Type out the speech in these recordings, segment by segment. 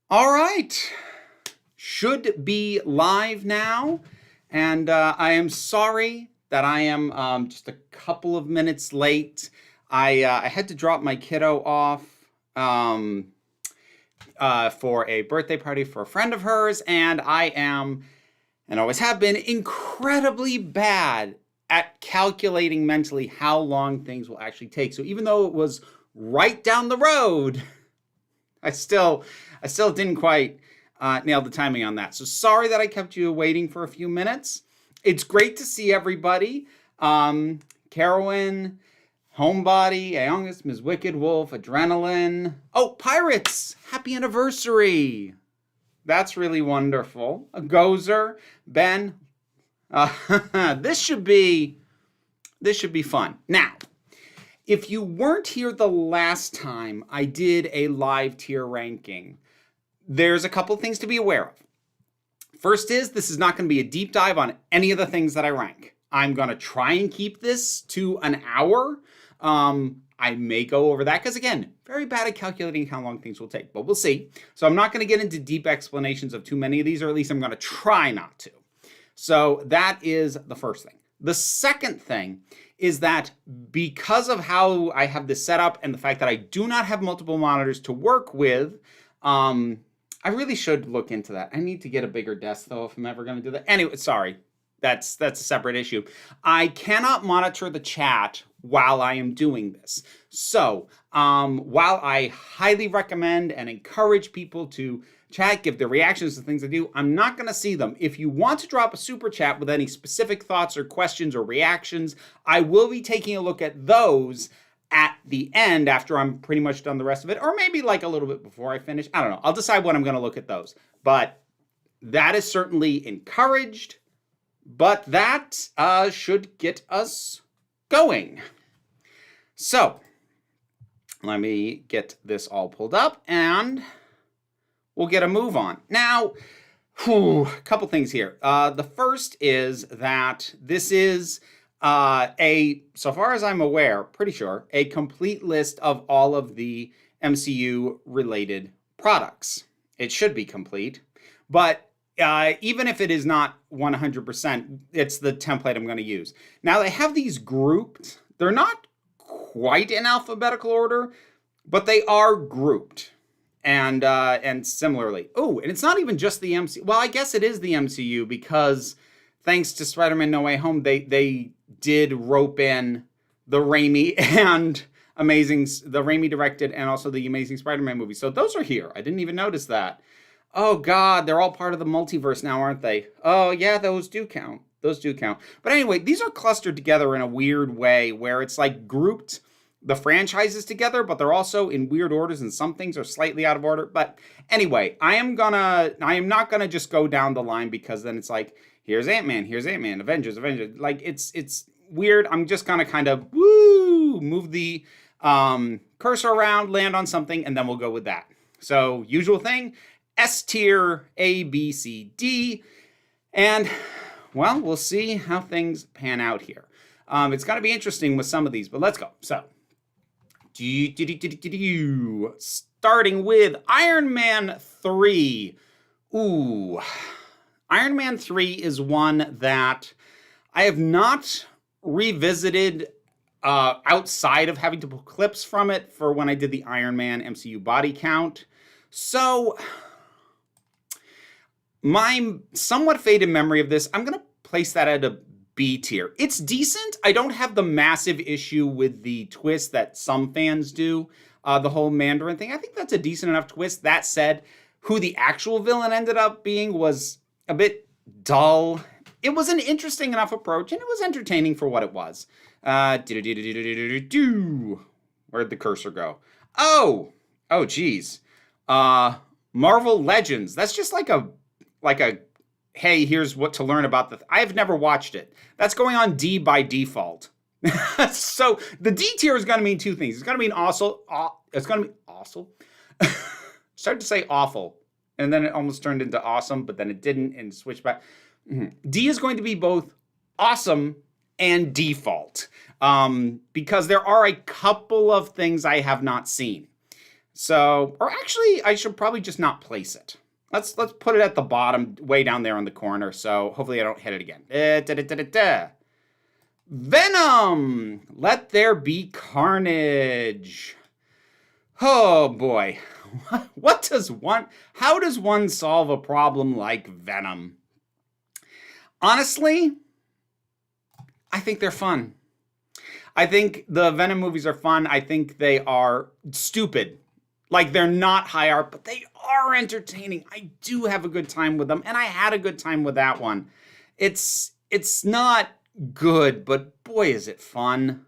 All right. Should be live now. And I am sorry that I am just a couple of minutes late. I had to drop my kiddo off um, for a birthday party for a friend of hers. And I am, and always have been, incredibly bad at calculating mentally how long things will actually take. So even though it was right down the road, I still didn't quite nail the timing on that. So sorry that I kept you waiting for a few minutes. It's great to see everybody. Carowin, Homebody, Aongus, Ms. Wicked Wolf, Adrenaline. Oh, Pirates! Happy anniversary! That's really wonderful. A Gozer, Ben. This should be fun. Now, if you weren't here the last time I did a live tier ranking, there's a couple things to be aware of. First is, this is not going to be a deep dive on any of the things that I rank. I'm going to try and keep this to an hour. I may go over that because, again, very bad at calculating how long things will take, but we'll see. So I'm not going to get into deep explanations of too many of these, or at least I'm going to try not to. So that is the first thing. The second thing is that because of how I have this set up and the fact that I do not have multiple monitors to work with, I really should look into that. I need to get a bigger desk, though, if I'm ever going to do that. Anyway, sorry. That's a separate issue. I cannot monitor the chat while I am doing this. So while I highly recommend and encourage people to chat, give their reactions to things I do, I'm not going to see them. If you want to drop a super chat with any specific thoughts or questions or reactions, I will be taking a look at those at the end after I'm pretty much done the rest of it, or maybe like a little bit before I finish. I don't know. I'll decide when I'm going to look at those. But that is certainly encouraged. But that should get us going. So let me get this all pulled up and we'll get a move on. Now, a couple things here. The first is that this is so far as I'm aware, pretty sure, a complete list of all of the MCU related products. It should be complete, but even if it is not 100%, it's the template I'm going to use. Now they have these grouped. They're not quite in alphabetical order, but they are grouped. And similarly, oh, and it's not even just the MCU. Well, I guess it is the MCU because thanks to Spider-Man No Way Home, they did rope in the Raimi and the Raimi directed and also the Amazing Spider-Man movie. So those are here. I didn't even notice that. Oh God, they're all part of the multiverse now, aren't they? Oh yeah, those do count. Those do count. But anyway, these are clustered together in a weird way where it's like grouped the franchises together, but they're also in weird orders and some things are slightly out of order. But anyway, I am not gonna just go down the line because then it's like, here's Ant-Man, Avengers. Like it's weird. I'm just gonna kind of move the cursor around, land on something, and then we'll go with that. So usual thing, S tier, A, B, C, D, and well, we'll see how things pan out here. It's gonna be interesting with some of these, but let's go. So, starting with Iron Man 3. Ooh. Iron Man 3 is one that I have not revisited outside of having to pull clips from it for when I did the Iron Man MCU body count. So, my somewhat faded memory of this, I'm going to place that at a B tier. It's decent. I don't have the massive issue with the twist that some fans do, the whole Mandarin thing. I think that's a decent enough twist. That said, who the actual villain ended up being was a bit dull. It was an interesting enough approach, and it was entertaining for what it was. Where'd the cursor go? Oh, geez. Marvel Legends. That's just like a, hey, here's what to learn about I've never watched it. That's going on D by default. So the D tier is going to mean two things. It's going to mean it's going to be awesome. Started to say awful, and then it almost turned into awesome, but then it didn't and switched back. D is going to be both awesome and default, because there are a couple of things I have not seen. So, or actually, I should probably just not place it. Let's put it at the bottom, way down there in the corner, so hopefully I don't hit it again. Venom! Let there be carnage. Oh boy. How does one solve a problem like Venom? Honestly, I think they're fun. I think the Venom movies are fun. I think they are stupid. Like, they're not high art, but they are entertaining. I do have a good time with them, and I had a good time with that one. It's not good, but boy, is it fun.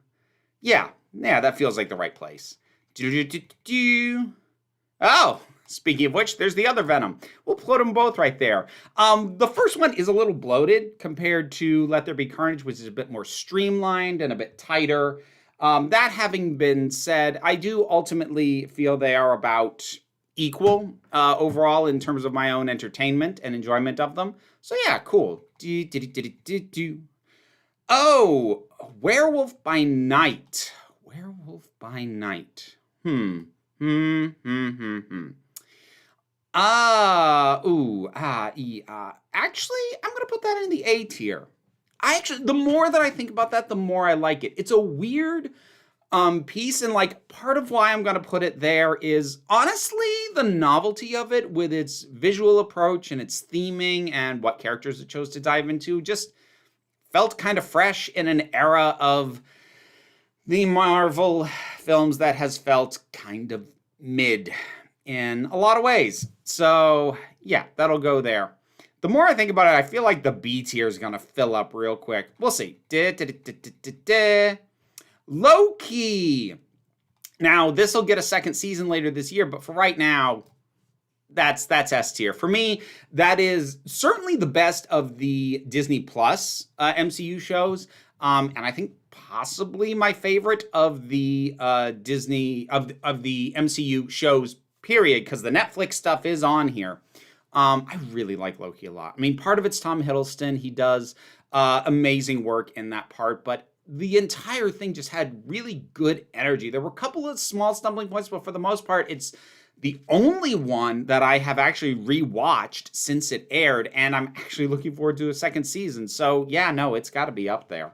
Yeah, that feels like the right place. Oh, speaking of which, there's the other Venom. We'll put them both right there. The first one is a little bloated compared to Let There Be Carnage, which is a bit more streamlined and a bit tighter. That having been said, I do ultimately feel they are about equal overall in terms of my own entertainment and enjoyment of them. So yeah, cool. Oh, Werewolf by Night. Werewolf by Night. Actually, I'm going to put that in the A tier. The more that I think about that, the more I like it. It's a weird piece, and like part of why I'm going to put it there is honestly the novelty of it with its visual approach and its theming and what characters it chose to dive into just felt kind of fresh in an era of the Marvel films that has felt kind of mid in a lot of ways. So yeah, that'll go there. The more I think about it, I feel like the B tier is going to fill up real quick. We'll see. Loki. Now, this will get a second season later this year, but for right now, that's S tier. For me, that is certainly the best of the Disney Plus MCU shows, and I think possibly my favorite of the Disney of the MCU shows. Period, because the Netflix stuff is on here. I really like Loki a lot. I mean, part of it's Tom Hiddleston. He does amazing work in that part, but the entire thing just had really good energy. There were a couple of small stumbling points, but for the most part, it's the only one that I have actually rewatched since it aired, and I'm actually looking forward to a second season. So yeah, no, it's got to be up there.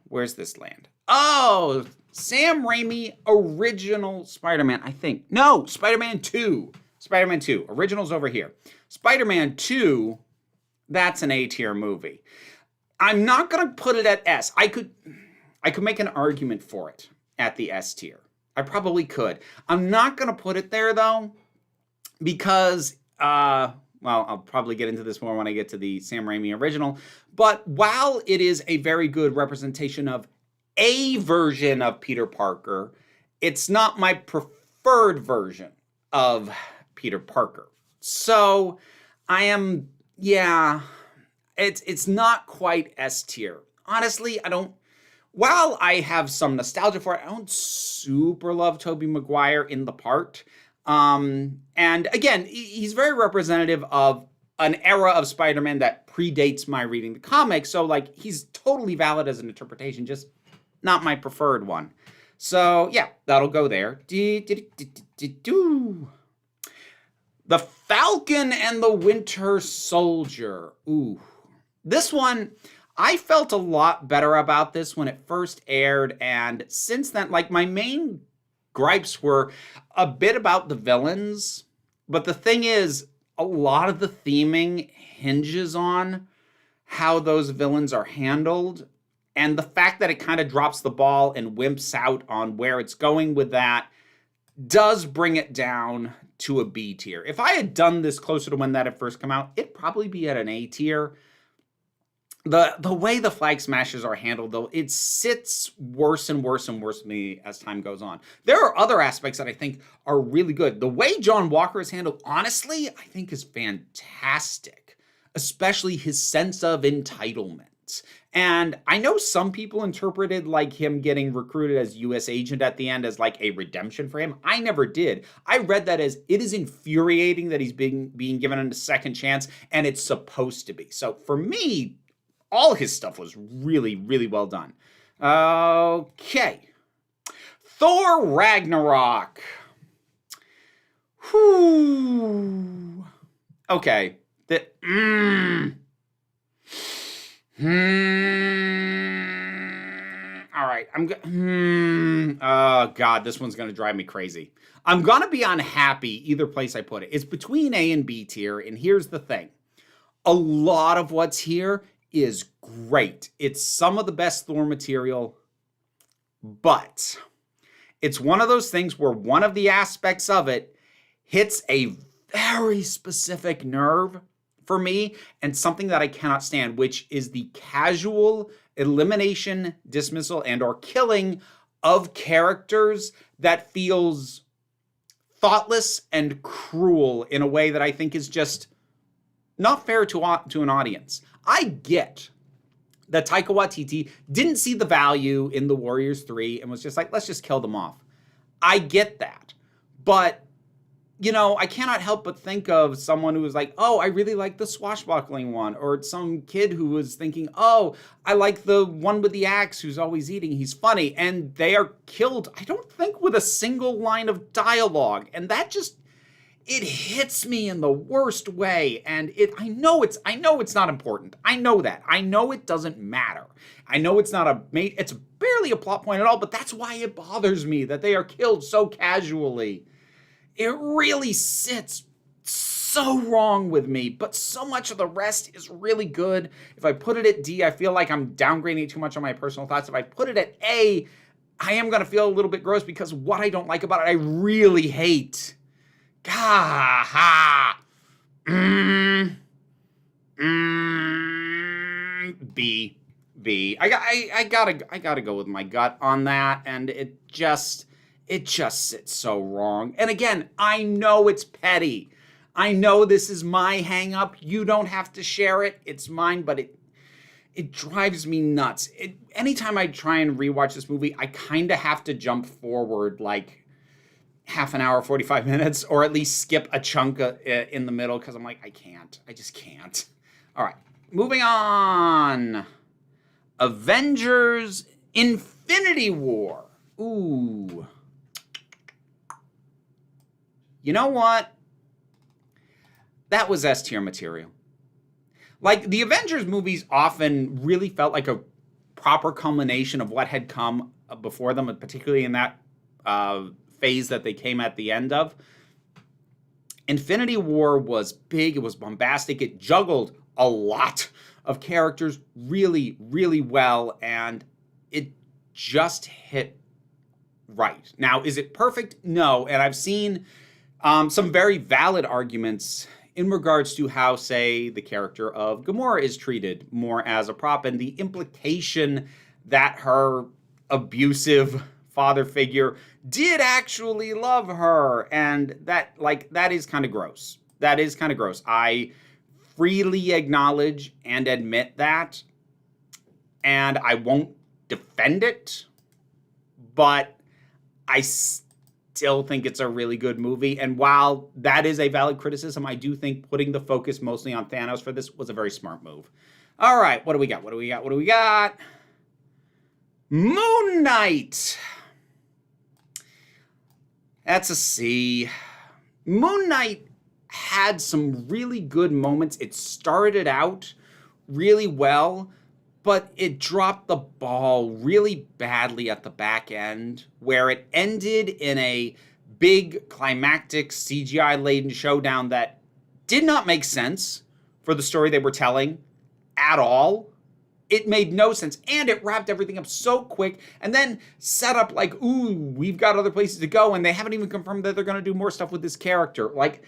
Where's this land? Oh, Sam Raimi original Spider-Man, I think. No, Spider-Man 2. Spider-Man 2. Original's over here. Spider-Man 2, that's an A-tier movie. I'm not going to put it at S. I could make an argument for it at the S tier. I probably could. I'm not going to put it there, though, because, I'll probably get into this more when I get to the Sam Raimi original. But while it is a very good representation of a version of Peter Parker, it's not my preferred version of Peter Parker. So I am, it's not quite S tier. Honestly, while I have some nostalgia for it, I don't super love Tobey Maguire in the part. And again, he's very representative of an era of Spider-Man that predates my reading the comics. So like, he's totally valid as an interpretation, just not my preferred one. So yeah, that'll go there. The Falcon and the Winter Soldier. Ooh. This one, I felt a lot better about this when it first aired, and since then, like, my main gripes were a bit about the villains, but the thing is, a lot of the theming hinges on how those villains are handled, and the fact that it kind of drops the ball and wimps out on where it's going with that does bring it down to a B tier. If I had done this closer to when that had first come out, it'd probably be at an A tier. The way the flag smashes are handled, though, it sits worse and worse and worse to me as time goes on. There are other aspects that I think are really good. The way John Walker is handled, honestly, I think is fantastic, especially his sense of entitlement. And I know some people interpreted like him getting recruited as U.S. agent at the end as like a redemption for him. I never did. I read that as it is infuriating that he's being given a second chance, and it's supposed to be. So for me, all his stuff was really, really well done. Okay. Thor Ragnarok. Whew. Okay. All right. Oh, God, this one's going to drive me crazy. I'm going to be unhappy either place I put it. It's between A and B tier, and here's the thing. A lot of what's here is great. It's some of the best Thor material, but it's one of those things where one of the aspects of it hits a very specific nerve for me and something that I cannot stand, which is the casual elimination, dismissal, and or killing of characters that feels thoughtless and cruel in a way that I think is just not fair to an audience. I get that Taika Waititi didn't see the value in the Warriors 3 and was just like, let's just kill them off. I get that. But, you know, I cannot help but think of someone who was like, oh, I really like the swashbuckling one. Or some kid who was thinking, oh, I like the one with the axe who's always eating. He's funny. And they are killed, I don't think, with a single line of dialogue. And that just, it hits me in the worst way. And I know it's not important. I know that. I know it doesn't matter. I know it's it's barely a plot point at all, but that's why it bothers me that they are killed so casually. It really sits so wrong with me, but so much of the rest is really good. If I put it at D, I feel like I'm downgrading it too much on my personal thoughts. If I put it at A, I am going to feel a little bit gross because what I don't like about it, I really hate. B. I gotta go with my gut on that, and it just sits so wrong. And again, I know it's petty. I know this is my hang up. You don't have to share it. It's mine, but it drives me nuts. Anytime I try and rewatch this movie, I kind of have to jump forward like half an hour, 45 minutes, or at least skip a chunk in the middle because I'm like, I just can't. All right, moving on. Avengers Infinity War. Ooh. You know what? That was S tier material. Like, the Avengers movies often really felt like a proper culmination of what had come before them, particularly in that phase that they came at the end of. Infinity War was big, it was bombastic, it juggled a lot of characters really, really well, and it just hit right. Now, is it perfect? No, and I've seen some very valid arguments in regards to how, say, the character of Gamora is treated more as a prop, and the implication that her abusive father figure did actually love her, and that is kind of gross. That is kind of gross. I freely acknowledge and admit that, and I won't defend it, but I still think it's a really good movie. And while that is a valid criticism, I do think putting the focus mostly on Thanos for this was a very smart move. All right, what do we got? Moon Knight. That's a C. Moon Knight had some really good moments. It started out really well, but it dropped the ball really badly at the back end, where it ended in a big climactic CGI-laden showdown that did not make sense for the story they were telling at all. It made no sense, and it wrapped everything up so quick, and then set up like, ooh, we've got other places to go, and they haven't even confirmed that they're going to do more stuff with this character. Like,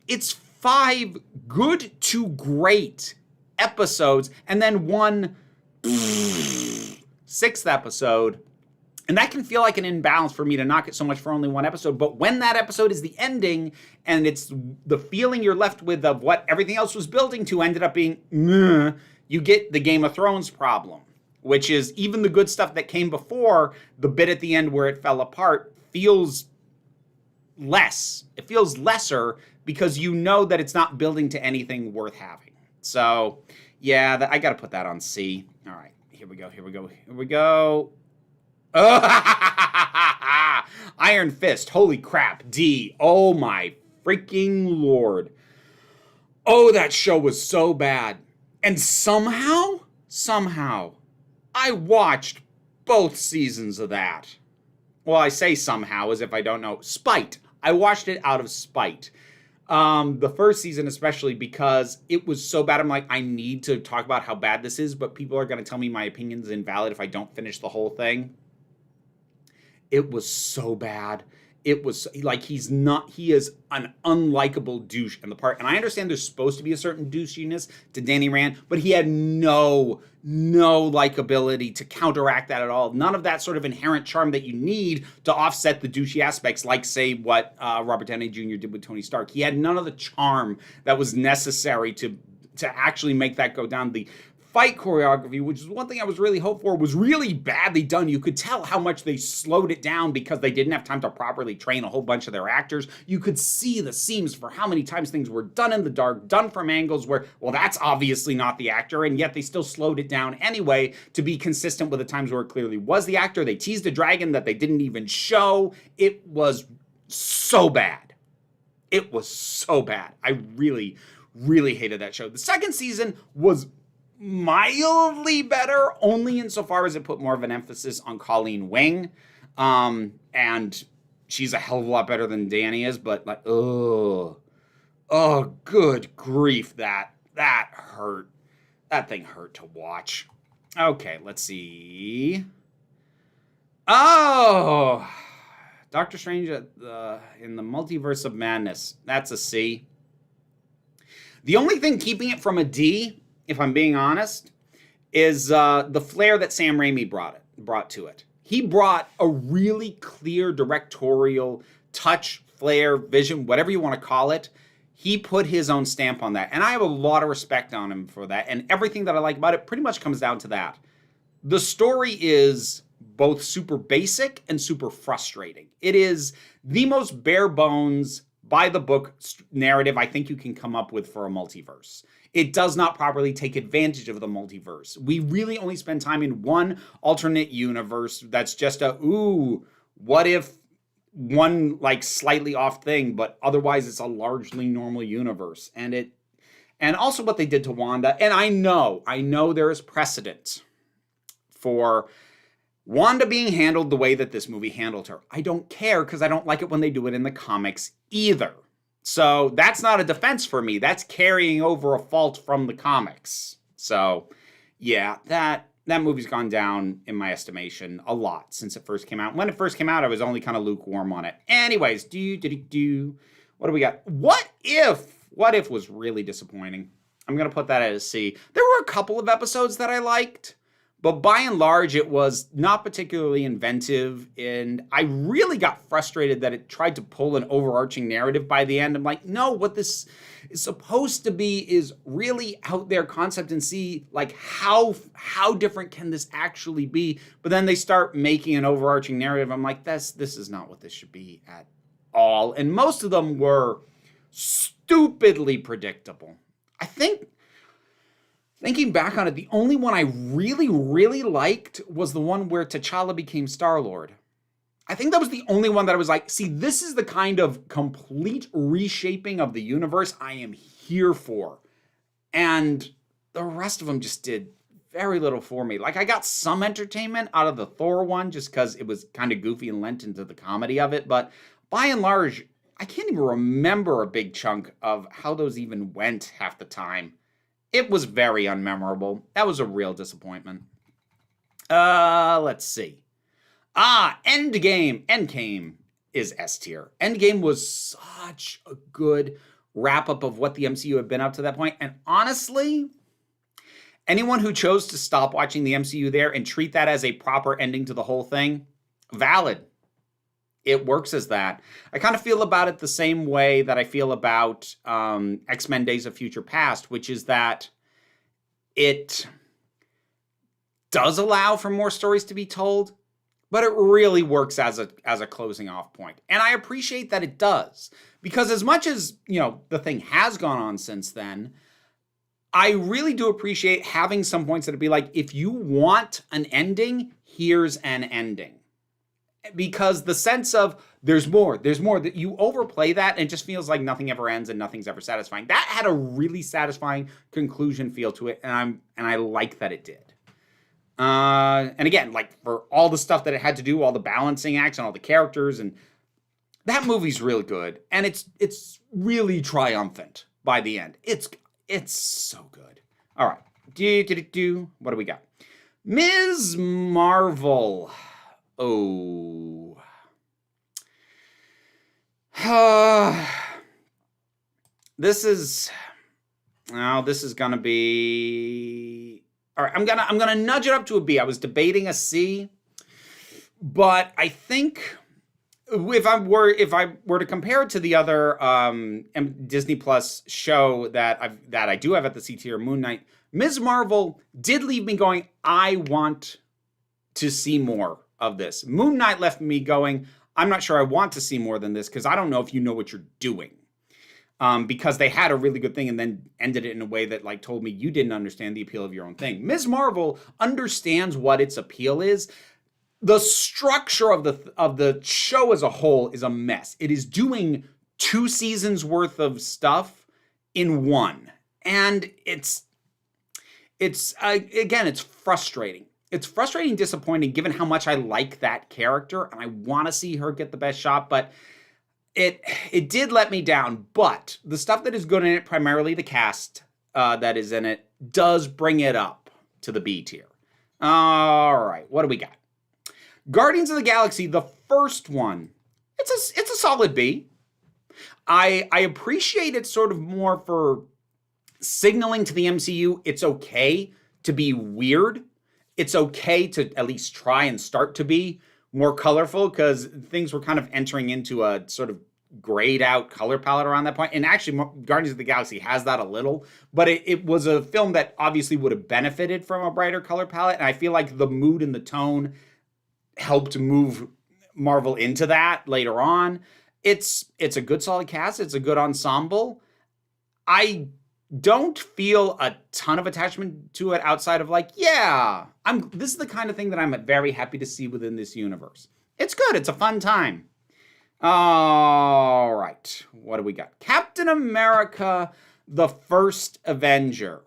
it's 5 good to great episodes, and then one 6th episode, and that can feel like an imbalance for me to knock it so much for only one episode. But when that episode is the ending, and it's the feeling you're left with of what everything else was building to ended up being meh, you get the Game of Thrones problem, which is even the good stuff that came before, the bit at the end where it fell apart feels less. It feels lesser because you know that it's not building to anything worth having. So, yeah, I got to put that on C. All right, here we go. Iron Fist, holy crap. D, oh my freaking Lord. Oh, that show was so bad. And somehow, I watched both seasons of that. Well, I say somehow as if I don't know. Spite. I watched it out of spite. The first season especially, because it was so bad. I'm like, I need to talk about how bad this is, but people are going to tell me my opinion's invalid if I don't finish the whole thing. It was so bad. It was like he is an unlikable douche in the part. And I understand there's supposed to be a certain douchiness to Danny Rand, but he had no likability to counteract that at all. None of that sort of inherent charm that you need to offset the douchey aspects, like, say, what Robert Downey Jr. did with Tony Stark. He had none of the charm that was necessary to actually make that go down. The fight choreography, which is one thing I was really hopeful for, was really badly done. You could tell how much they slowed it down because they didn't have time to properly train a whole bunch of their actors. You could see the seams for how many times things were done in the dark, done from angles where, well, that's obviously not the actor, and yet they still slowed it down anyway to be consistent with the times where it clearly was the actor. They teased a dragon that they didn't even show. It was so bad. It was so bad. I really hated that show. The second season was mildly better, only insofar as it put more of an emphasis on Colleen Wing. And she's a hell of a lot better than Danny is, but like, oh, good grief, that hurt. That thing hurt to watch. Okay, let's see. Oh, Doctor Strange in the Multiverse of Madness. That's a C. The only thing keeping it from a D, if I'm being honest, is the flair that Sam Raimi brought to it. He brought a really clear directorial touch, flair, vision, whatever you want to call it. He put his own stamp on that. And I have a lot of respect on him for that. And everything that I like about it pretty much comes down to that. The story is both super basic and super frustrating. It is the most bare bones, by the book narrative I think you can come up with for a multiverse. It does not properly take advantage of the multiverse. We really only spend time in one alternate universe that's just what if one like slightly off thing, but otherwise it's a largely normal universe. And also what they did to Wanda. And I know there is precedent for Wanda being handled the way that this movie handled her. I don't care because I don't like it when they do it in the comics either. So that's not a defense for me. That's carrying over a fault from the comics. So yeah, that movie's gone down in my estimation a lot since it first came out. When it first came out, I was only kind of lukewarm on it. Anyways, what do we got? What If? What If was really disappointing. I'm going to put that at a C. There were a couple of episodes that I liked, but by and large, it was not particularly inventive, and I really got frustrated that it tried to pull an overarching narrative by the end. I'm like, no, what this is supposed to be is really out there concept and see, like, how different can this actually be? But then they start making an overarching narrative. I'm like, this is not what this should be at all. And most of them were stupidly predictable. I think, thinking back on it, the only one I really liked was the one where T'Challa became Star-Lord. I think that was the only one that I was like, see, this is the kind of complete reshaping of the universe I am here for. And the rest of them just did very little for me. Like, I got some entertainment out of the Thor one just because it was kind of goofy and lent into the comedy of it. But by and large, I can't even remember a big chunk of how those even went half the time. It was very unmemorable. That was a real disappointment. Let's see. Endgame. Endgame is S tier. Endgame was such a good wrap-up of what the MCU had been up to that point. And honestly, anyone who chose to stop watching the MCU there and treat that as a proper ending to the whole thing, valid. It works as that. I kind of feel about it the same way that I feel about X-Men Days of Future Past, which is that it does allow for more stories to be told, but it really works as a closing off point. And I appreciate that it does, because as much as, the thing has gone on since then, I really do appreciate having some points that would be like, if you want an ending, here's an ending. because the sense of there's more, that you overplay that and it just feels like nothing ever ends and nothing's ever satisfying. That had a really satisfying conclusion feel to it, and I like that it did. And again, like for all the stuff that it had to do, all the balancing acts and all the characters, and that movie's really good, and it's really triumphant by the end. It's so good. All right, what do we got? Ms. Marvel. Oh. This is gonna be all right. I'm gonna nudge it up to a B. I was debating a C, but I think if I were to compare it to the other Disney Plus show that I do have at the C tier, Moon Knight, Ms. Marvel did leave me going, I want to see more of this. Moon Knight left me going, I'm not sure I want to see more than this because I don't know if you know what you're doing. Because they had a really good thing and then ended it in a way that like told me you didn't understand the appeal of your own thing. Ms. Marvel understands what its appeal is. The structure of the show as a whole is a mess. It is doing 2 seasons worth of stuff in one, and it's again, it's frustrating. It's frustrating, disappointing, given how much I like that character and I want to see her get the best shot, but it did let me down. But the stuff that is good in it, primarily the cast that is in it, does bring it up to the B tier. All right, what do we got? Guardians of the Galaxy, the first one, it's a solid B. I appreciate it sort of more for signaling to the MCU it's okay to be weird. It's okay to at least try and start to be more colorful, because things were kind of entering into a sort of grayed out color palette around that point. And actually, Guardians of the Galaxy has that a little, but it was a film that obviously would have benefited from a brighter color palette. And I feel like the mood and the tone helped move Marvel into that later on. It's a good solid cast. It's a good ensemble. I don't feel a ton of attachment to it outside of like, yeah, this is the kind of thing that I'm very happy to see within this universe. It's good. It's a fun time. All right. What do we got? Captain America, the First Avenger.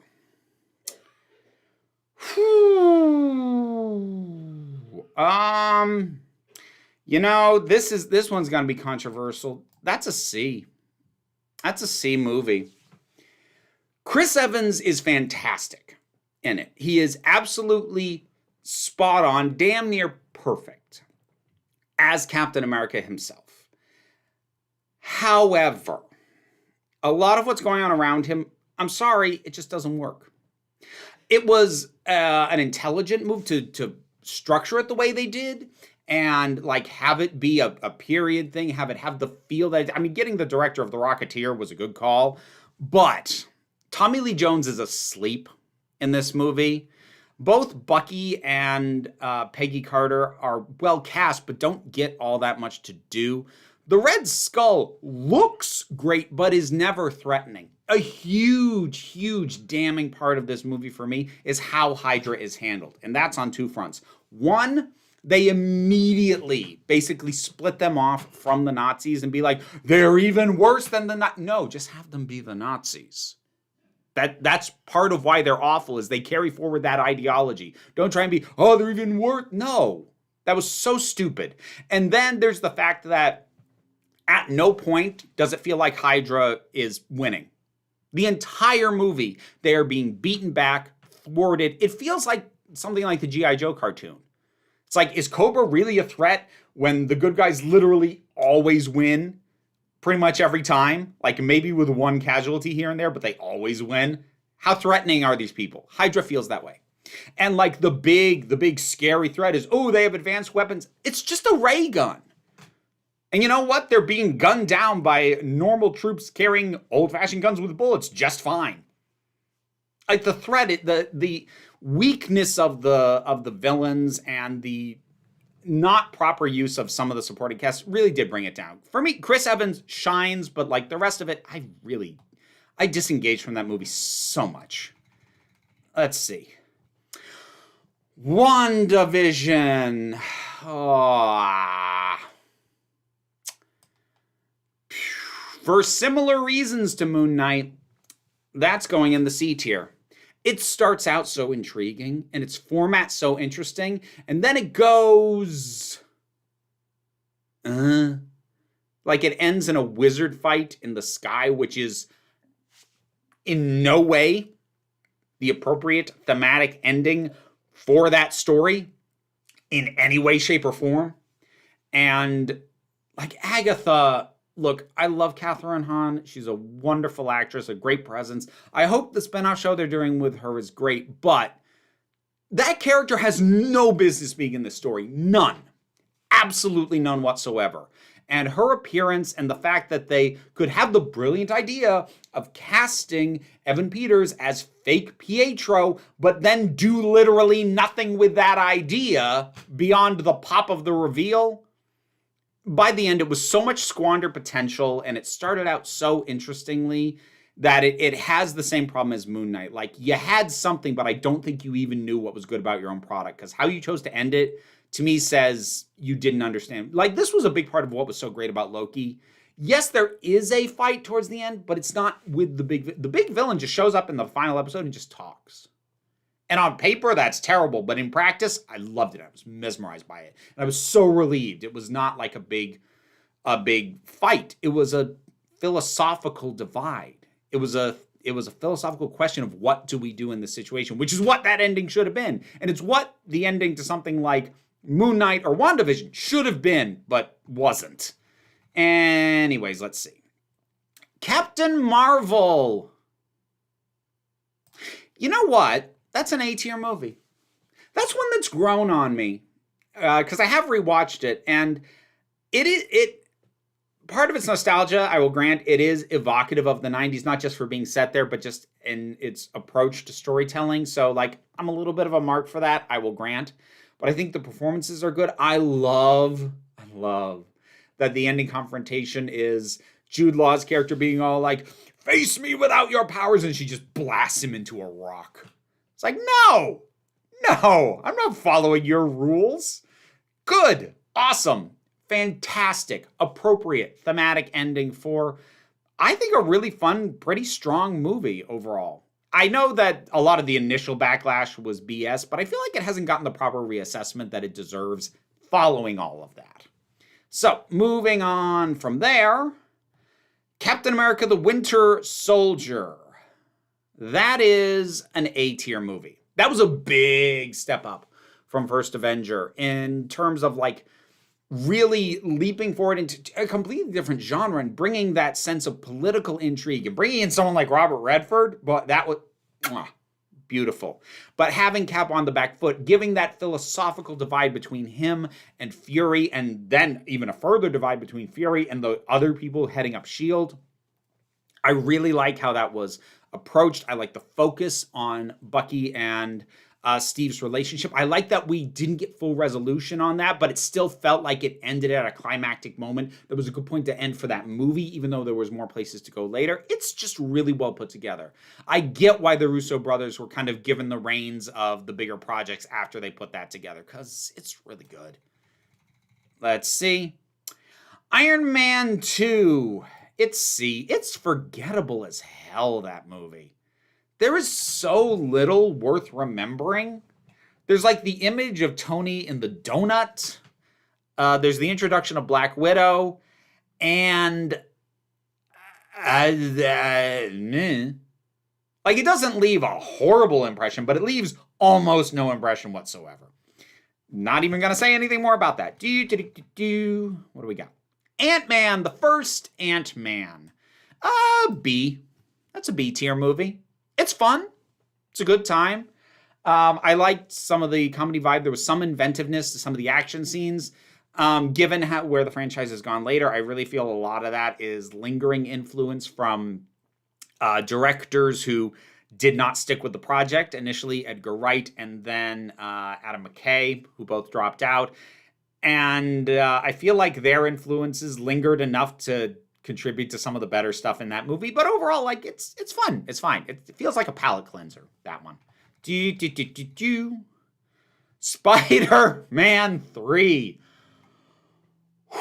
This one's going to be controversial. That's a C. That's a C movie. Chris Evans is fantastic in it. He is absolutely spot on, damn near perfect as Captain America himself. However, a lot of what's going on around him, I'm sorry, it just doesn't work. It was an intelligent move to structure it the way they did and like have it be a period thing, have the feel that, I mean, getting the director of The Rocketeer was a good call, but Tommy Lee Jones is asleep in this movie. Both Bucky and Peggy Carter are well cast, but don't get all that much to do. The Red Skull looks great, but is never threatening. A huge damning part of this movie for me is how Hydra is handled. And that's on 2 fronts. One, they immediately basically split them off from the Nazis and be like, they're even worse than the Nazis. No, just have them be the Nazis. That's part of why they're awful, is they carry forward that ideology. Don't try and be, oh, they're even worse. No, that was so stupid. And then there's the fact that at no point does it feel like Hydra is winning. The entire movie, they are being beaten back, thwarted. It feels like something like the G.I. Joe cartoon. It's like, is Cobra really a threat when the good guys literally always win? Pretty much every time, like maybe with one casualty here and there, but they always win. How threatening are these people? Hydra feels that way. And like the big scary threat is, oh, they have advanced weapons. It's just a ray gun. And you know what? They're being gunned down by normal troops carrying old-fashioned guns with bullets just fine. Like the threat, the weakness of the villains and the not proper use of some of the supporting cast really did bring it down. For me, Chris Evans shines, but like the rest of it, I disengaged from that movie so much. Let's see. WandaVision. Oh, For similar reasons to Moon Knight, that's going in the C tier. It starts out so intriguing, and its format so interesting, and then it goes... like it ends in a wizard fight in the sky, which is in no way the appropriate thematic ending for that story in any way, shape, or form. And like Agatha, look, I love Catherine Hahn. She's a wonderful actress, a great presence. I hope the spinoff show they're doing with her is great, but that character has no business being in this story. None. Absolutely none whatsoever. And her appearance and the fact that they could have the brilliant idea of casting Evan Peters as fake Pietro, but then do literally nothing with that idea beyond the pop of the reveal. By the end, it was so much squandered potential, and it started out so interestingly that it has the same problem as Moon Knight. Like, you had something, but I don't think you even knew what was good about your own product, because how you chose to end it, to me, says you didn't understand. Like, this was a big part of what was so great about Loki. Yes, there is a fight towards the end, but it's not with the big villain just shows up in the final episode and just talks. And on paper, that's terrible, but in practice, I loved it. I was mesmerized by it. And I was so relieved. It was not like a big fight. It was a philosophical divide. It was a philosophical question of what do we do in this situation, which is what that ending should have been. And it's what the ending to something like Moon Knight or WandaVision should have been, but wasn't. Anyways, let's see. Captain Marvel. You know what? That's an A-tier movie. That's one that's grown on me because I have rewatched it, and it part of its nostalgia, I will grant, it is evocative of the 90s, not just for being set there, but just in its approach to storytelling. So, like, I'm a little bit of a mark for that, I will grant. But I think the performances are good. I love that the ending confrontation is Jude Law's character being all like, face me without your powers, and she just blasts him into a rock. It's like, no, I'm not following your rules. Good, awesome, fantastic, appropriate, thematic ending for, I think, a really fun, pretty strong movie overall. I know that a lot of the initial backlash was BS, but I feel like it hasn't gotten the proper reassessment that it deserves following all of that. So, moving on from there, Captain America: The Winter Soldier. That is an A-tier movie. That was a big step up from First Avenger in terms of, like, really leaping forward into a completely different genre and bringing that sense of political intrigue and bringing in someone like Robert Redford, but that was beautiful. But having Cap on the back foot, giving that philosophical divide between him and Fury, and then even a further divide between Fury and the other people heading up S.H.I.E.L.D. I really like how that was approached. I like the focus on Bucky and Steve's relationship. I like that we didn't get full resolution on that, but it still felt like it ended at a climactic moment. That was a good point to end for that movie, even though there was more places to go later. It's just really well put together. I get why the Russo brothers were kind of given the reins of the bigger projects after they put that together, because it's really good. Let's see. Iron Man 2. It's forgettable as hell, that movie. There is so little worth remembering. There's like the image of Tony in the donut. There's the introduction of Black Widow. And like, it doesn't leave a horrible impression, but it leaves almost no impression whatsoever. Not even going to say anything more about that. What do we got? Ant-Man, the first Ant-Man. B. That's a B-tier movie. It's fun. It's a good time. I liked some of the comedy vibe. There was some inventiveness to some of the action scenes. Given where the franchise has gone later, I really feel a lot of that is lingering influence from directors who did not stick with the project. Initially, Edgar Wright and then Adam McKay, who both dropped out. And I feel like their influences lingered enough to contribute to some of the better stuff in that movie. But overall, like, it's fun. It's fine. It feels like a palate cleanser, that one. Spider-Man 3.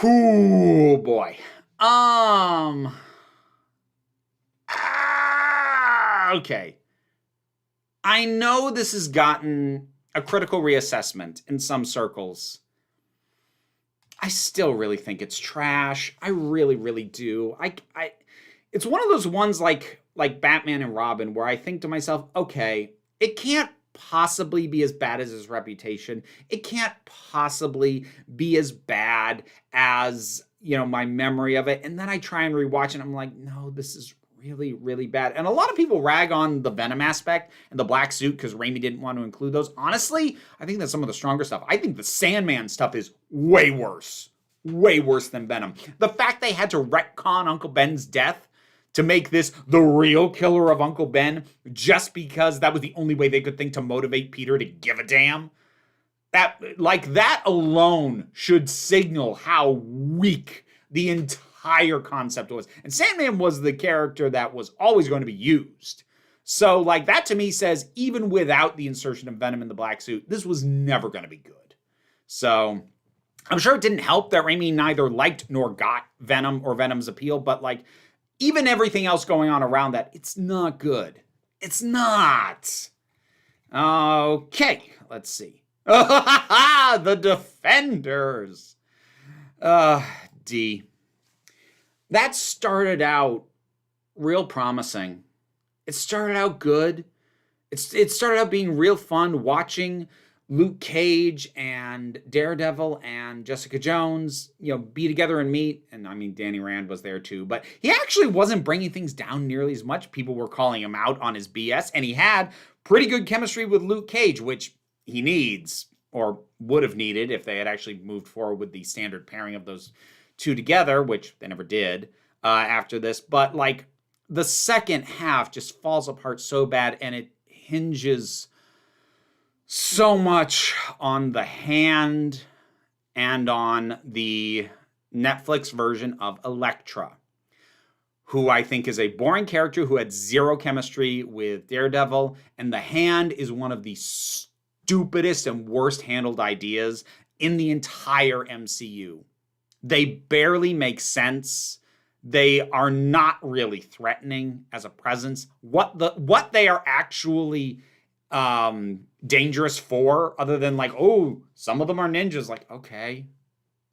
Ooh, boy. okay. I know this has gotten a critical reassessment in some circles. I still really think it's trash. I really, really do. It's one of those ones like Batman and Robin where I think to myself, okay, it can't possibly be as bad as his reputation. It can't possibly be as bad as, my memory of it. And then I try and rewatch it and I'm like, no, this is really, really bad. And a lot of people rag on the Venom aspect and the black suit because Raimi didn't want to include those. Honestly, I think that's some of the stronger stuff. I think the Sandman stuff is way worse than Venom. The fact they had to retcon Uncle Ben's death to make this the real killer of Uncle Ben just because that was the only way they could think to motivate Peter to give a damn. That alone should signal how weak the entire concept was. And Sandman was the character that was always going to be used. So, that to me says, even without the insertion of Venom in the black suit, this was never going to be good. So, I'm sure it didn't help that Raimi neither liked nor got Venom or Venom's appeal, but, even everything else going on around that, it's not good. It's not. Okay, let's see. The Defenders. D. That started out real promising. It started out good. It started out being real fun watching Luke Cage and Daredevil and Jessica Jones, be together and meet. And I mean, Danny Rand was there too, but he actually wasn't bringing things down nearly as much. People were calling him out on his BS, and he had pretty good chemistry with Luke Cage, which he needs or would have needed if they had actually moved forward with the standard pairing of those two together, which they never did after this. But the second half just falls apart so bad, and it hinges so much on the Hand and on the Netflix version of Elektra, who I think is a boring character who had zero chemistry with Daredevil, and the Hand is one of the stupidest and worst handled ideas in the entire MCU. They barely make sense. They are not really threatening as a presence. What they are actually dangerous for, other than some of them are ninjas. Okay.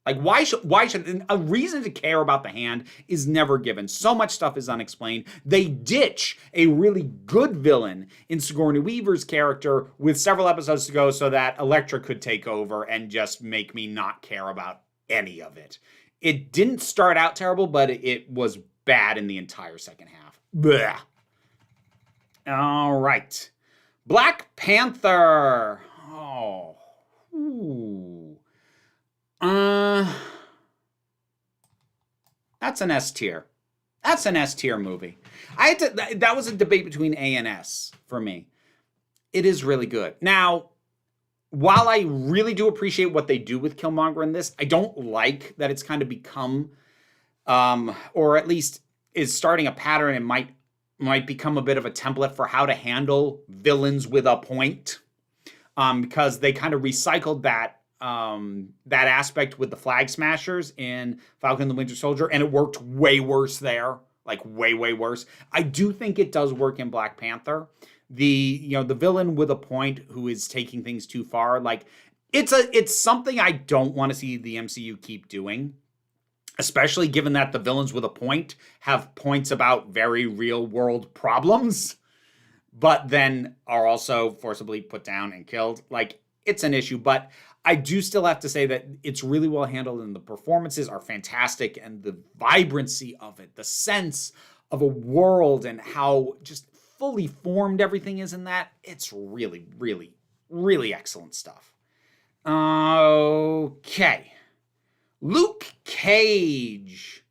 Why should a reason to care about the Hand is never given. So much stuff is unexplained. They ditch a really good villain in Sigourney Weaver's character with several episodes to go so that Elektra could take over and just make me not care about any of it. It didn't start out terrible, but it was bad in the entire second half. Blech. All right. Black Panther. Oh. Ooh. That's an S tier. That's an S tier movie. That was a debate between A and S for me. It is really good. Now, while I really do appreciate what they do with Killmonger in this, I don't like that it's kind of become, or at least is starting a pattern and might become a bit of a template for how to handle villains with a point, because they kind of recycled that aspect with the Flag Smashers in Falcon and the Winter Soldier, and it worked way worse there, way, way worse. I do think it does work in Black Panther. The villain with a point who is taking things too far, it's something I don't want to see the MCU keep doing, especially given that the villains with a point have points about very real world problems, but then are also forcibly put down and killed. It's an issue, but I do still have to say that it's really well handled and the performances are fantastic, and the vibrancy of it, the sense of a world and how just fully formed everything is in that, it's really, really, really excellent stuff. Okay. Luke Cage.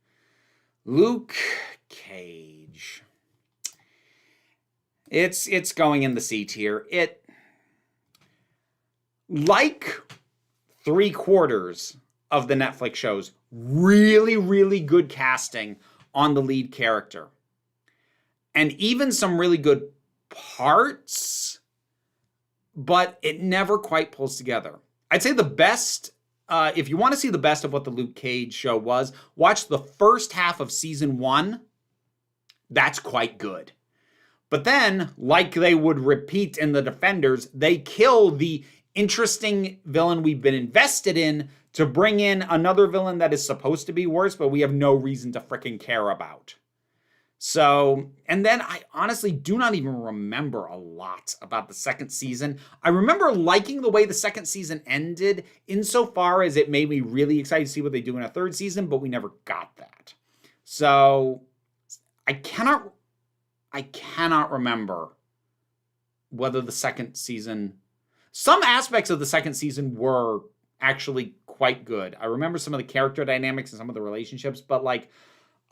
It's going in the C tier. It, like 3/4 of the Netflix shows, really, really good casting on the lead character. And even some really good parts, but it never quite pulls together. I'd say the best, if you want to see the best of what the Luke Cage show was, watch the first half of season 1. That's quite good. But then, like they would repeat in The Defenders, they kill the interesting villain we've been invested in to bring in another villain that is supposed to be worse, but we have no reason to freaking care about. So, and then I honestly do not even remember a lot about the second season. I remember liking the way the second season ended, insofar as it made me really excited to see what they do in a third season, but we never got that. So, I cannot remember whether the second season... Some aspects of the second season were actually quite good. I remember some of the character dynamics and some of the relationships, but like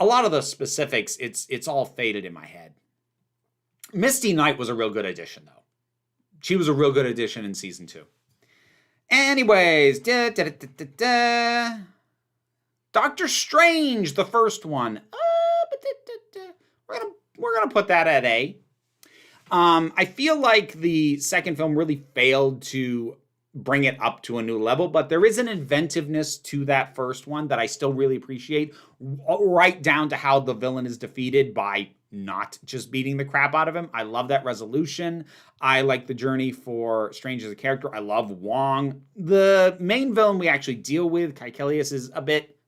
a lot of the specifics, it's all faded in my head. Misty Knight was a real good addition, though. She was a real good addition in season 2. Anyways, Doctor Strange, the first one. We're gonna put that at A. I feel like the second film really failed to bring it up to a new level, but there is an inventiveness to that first one that I still really appreciate, right down to how the villain is defeated by not just beating the crap out of him. I love that resolution. I like the journey for Strange as a character. I love Wong. The main villain we actually deal with, Caecilius, is a bit,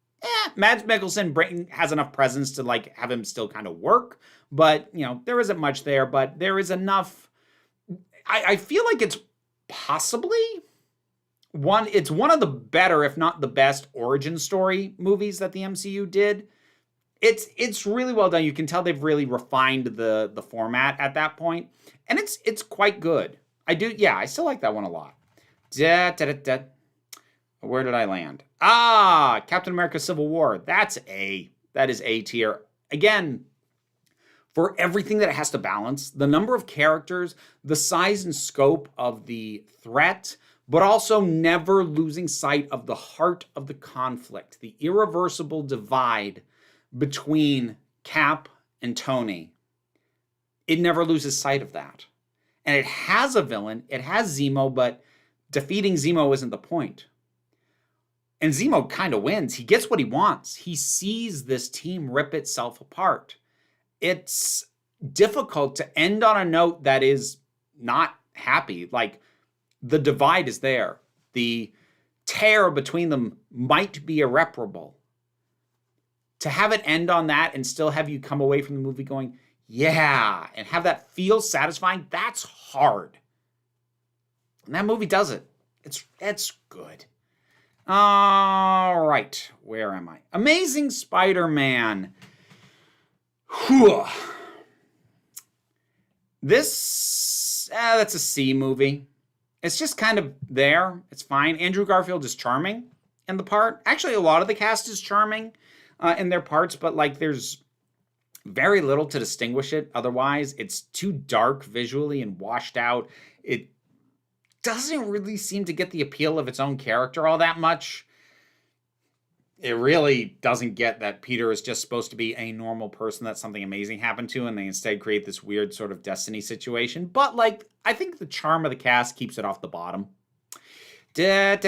Mads Mikkelsen has enough presence to like have him still kind of work, but you know, there isn't much there, but there is enough. I feel like it's possibly it's one of the better, if not the best, origin story movies that the MCU did. It's really well done. You can tell they've really refined the format at that point, and it's quite good. I still like that one a lot. Where did I land? Captain America Civil War. That is A tier. Again, for everything that it has to balance, the number of characters, the size and scope of the threat, but also never losing sight of the heart of the conflict, the irreversible divide between Cap and Tony. It never loses sight of that. And it has a villain, it has Zemo, but defeating Zemo isn't the point. And Zemo kind of wins. He gets what he wants. He sees this team rip itself apart. It's difficult to end on a note that is not happy. Like, the divide is there. The tear between them might be irreparable. To have it end on that and still have you come away from the movie going, yeah, and have that feel satisfying, that's hard. And that movie does it. It's good. All right, where am I? Amazing Spider-Man. Whew. That's a C movie. It's just kind of there. It's fine. Andrew Garfield is charming in the part. Actually, a lot of the cast is charming in their parts, but like there's very little to distinguish it. Otherwise, it's too dark visually and washed out. It doesn't really seem to get the appeal of its own character all that much. It really doesn't get that Peter is just supposed to be a normal person that something amazing happened to, and they instead create this weird sort of destiny situation. But, like, I think the charm of the cast keeps it off the bottom. Ant-Man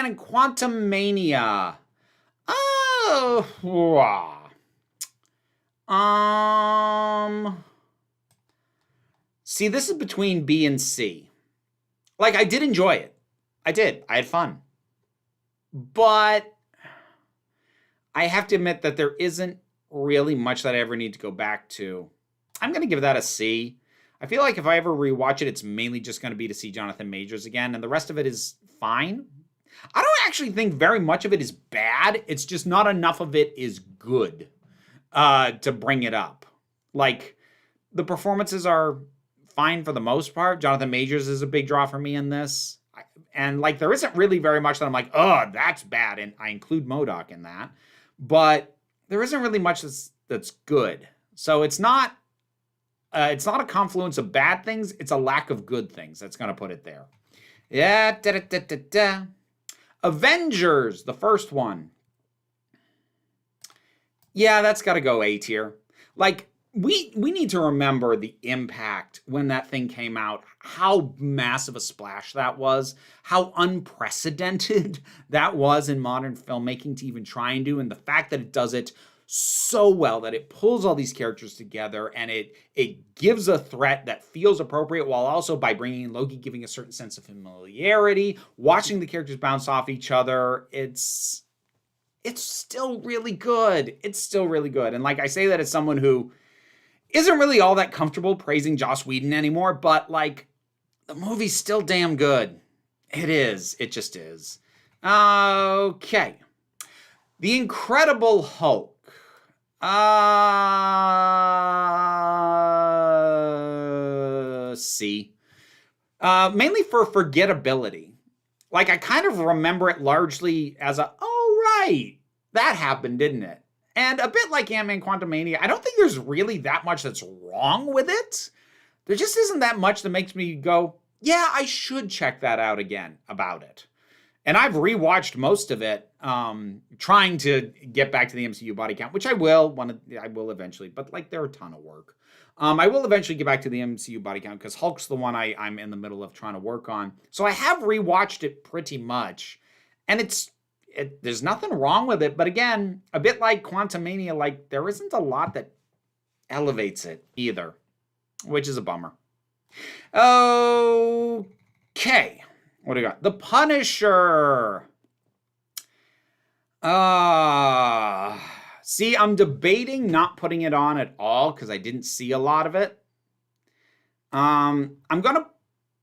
and Quantumania. See, this is between B and C. Like, I did enjoy it. I did. I had fun. But I have to admit that there isn't really much that I ever need to go back to. I'm going to give that a C. I feel like if I ever rewatch it, it's mainly just going to be to see Jonathan Majors again, and the rest of it is fine. I don't actually think very much of it is bad. It's just not enough of it is good to bring it up. Like, the performances are fine for the most part. Jonathan Majors is a big draw for me in this. And, like, there isn't really very much that I'm like, oh, that's bad. And I include MODOK in that. But there isn't really much that's good. So it's not a confluence of bad things. It's a lack of good things that's going to put it there. Yeah. Avengers, the first one. Yeah, that's got to go A tier. Like, we need to remember the impact when that thing came out, how massive a splash that was, how unprecedented that was in modern filmmaking to even try and do, and the fact that it does it so well that it pulls all these characters together, and it gives a threat that feels appropriate, while also by bringing in Loki, giving a certain sense of familiarity, watching the characters bounce off each other. It's still really good. It's still really good. And like I say that as someone who isn't really all that comfortable praising Joss Whedon anymore, but like the movie's still damn good. It is. It just is. Okay. The Incredible Hulk. C. Mainly for forgettability. Like, I kind of remember it largely as oh, right, that happened, didn't it? And a bit like Ant-Man Quantumania, I don't think there's really that much that's wrong with it. There just isn't that much that makes me go, yeah, I should check that out again about it. And I've rewatched most of it, trying to get back to the MCU body count, which I will eventually, but like they're a ton of work. I will eventually get back to the MCU body count because Hulk's the one I'm in the middle of trying to work on. So I have rewatched it pretty much, and there's nothing wrong with it. But again, a bit like Quantumania, like there isn't a lot that elevates it either, which is a bummer. Okay. What do we got? The Punisher. See, I'm debating not putting it on at all because I didn't see a lot of it. I'm going to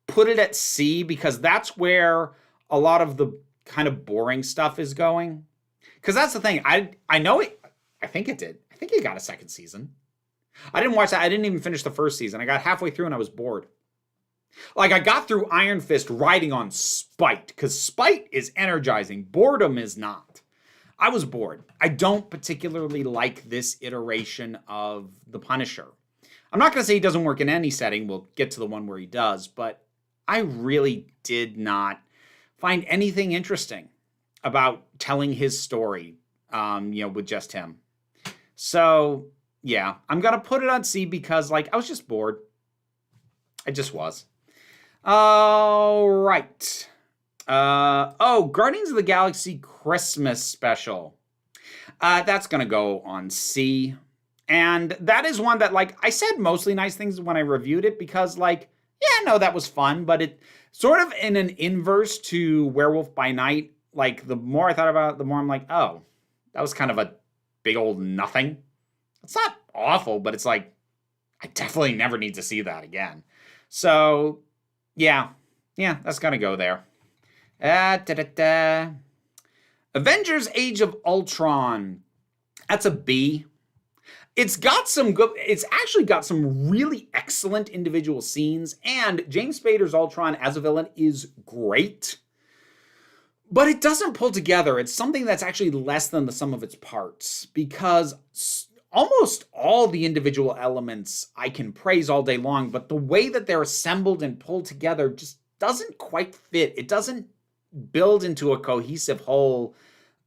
put it at C because that's where a lot of the kind of boring stuff is going. Because that's the thing. I know it. I think it did. I think it got a second season. I didn't watch that. I didn't even finish the first season. I got halfway through and I was bored. Like, I got through Iron Fist riding on spite, because spite is energizing. Boredom is not. I was bored. I don't particularly like this iteration of the Punisher. I'm not going to say he doesn't work in any setting. We'll get to the one where he does, but I really did not find anything interesting about telling his story, with just him. So, yeah, I'm going to put it on C because, like, I was just bored. I just was. All right. Guardians of the Galaxy Christmas special. That's going to go on C. And that is one that, like, I said mostly nice things when I reviewed it because, like, yeah, no, that was fun. But it sort of in an inverse to Werewolf by Night, like, the more I thought about it, the more I'm like, oh, that was kind of a big old nothing. It's not awful, but it's like, I definitely never need to see that again. So, yeah, that's going to go there. Avengers Age of Ultron. That's a B. It's actually got some really excellent individual scenes, and James Spader's Ultron as a villain is great. But it doesn't pull together. It's something that's actually less than the sum of its parts, because almost all the individual elements I can praise all day long, but the way that they're assembled and pulled together just doesn't quite fit. It doesn't build into a cohesive whole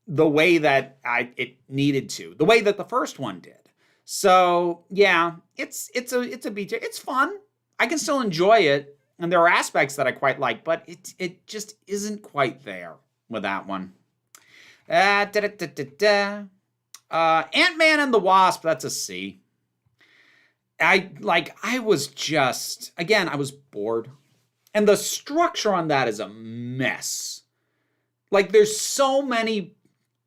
the way that it needed to, the way that the first one did. So yeah, it's a B tier. It's fun. I can still enjoy it, and there are aspects that I quite like, but it just isn't quite there with that one. Ant-Man and the Wasp, that's a C. I was bored. And the structure on that is a mess. Like, there's so many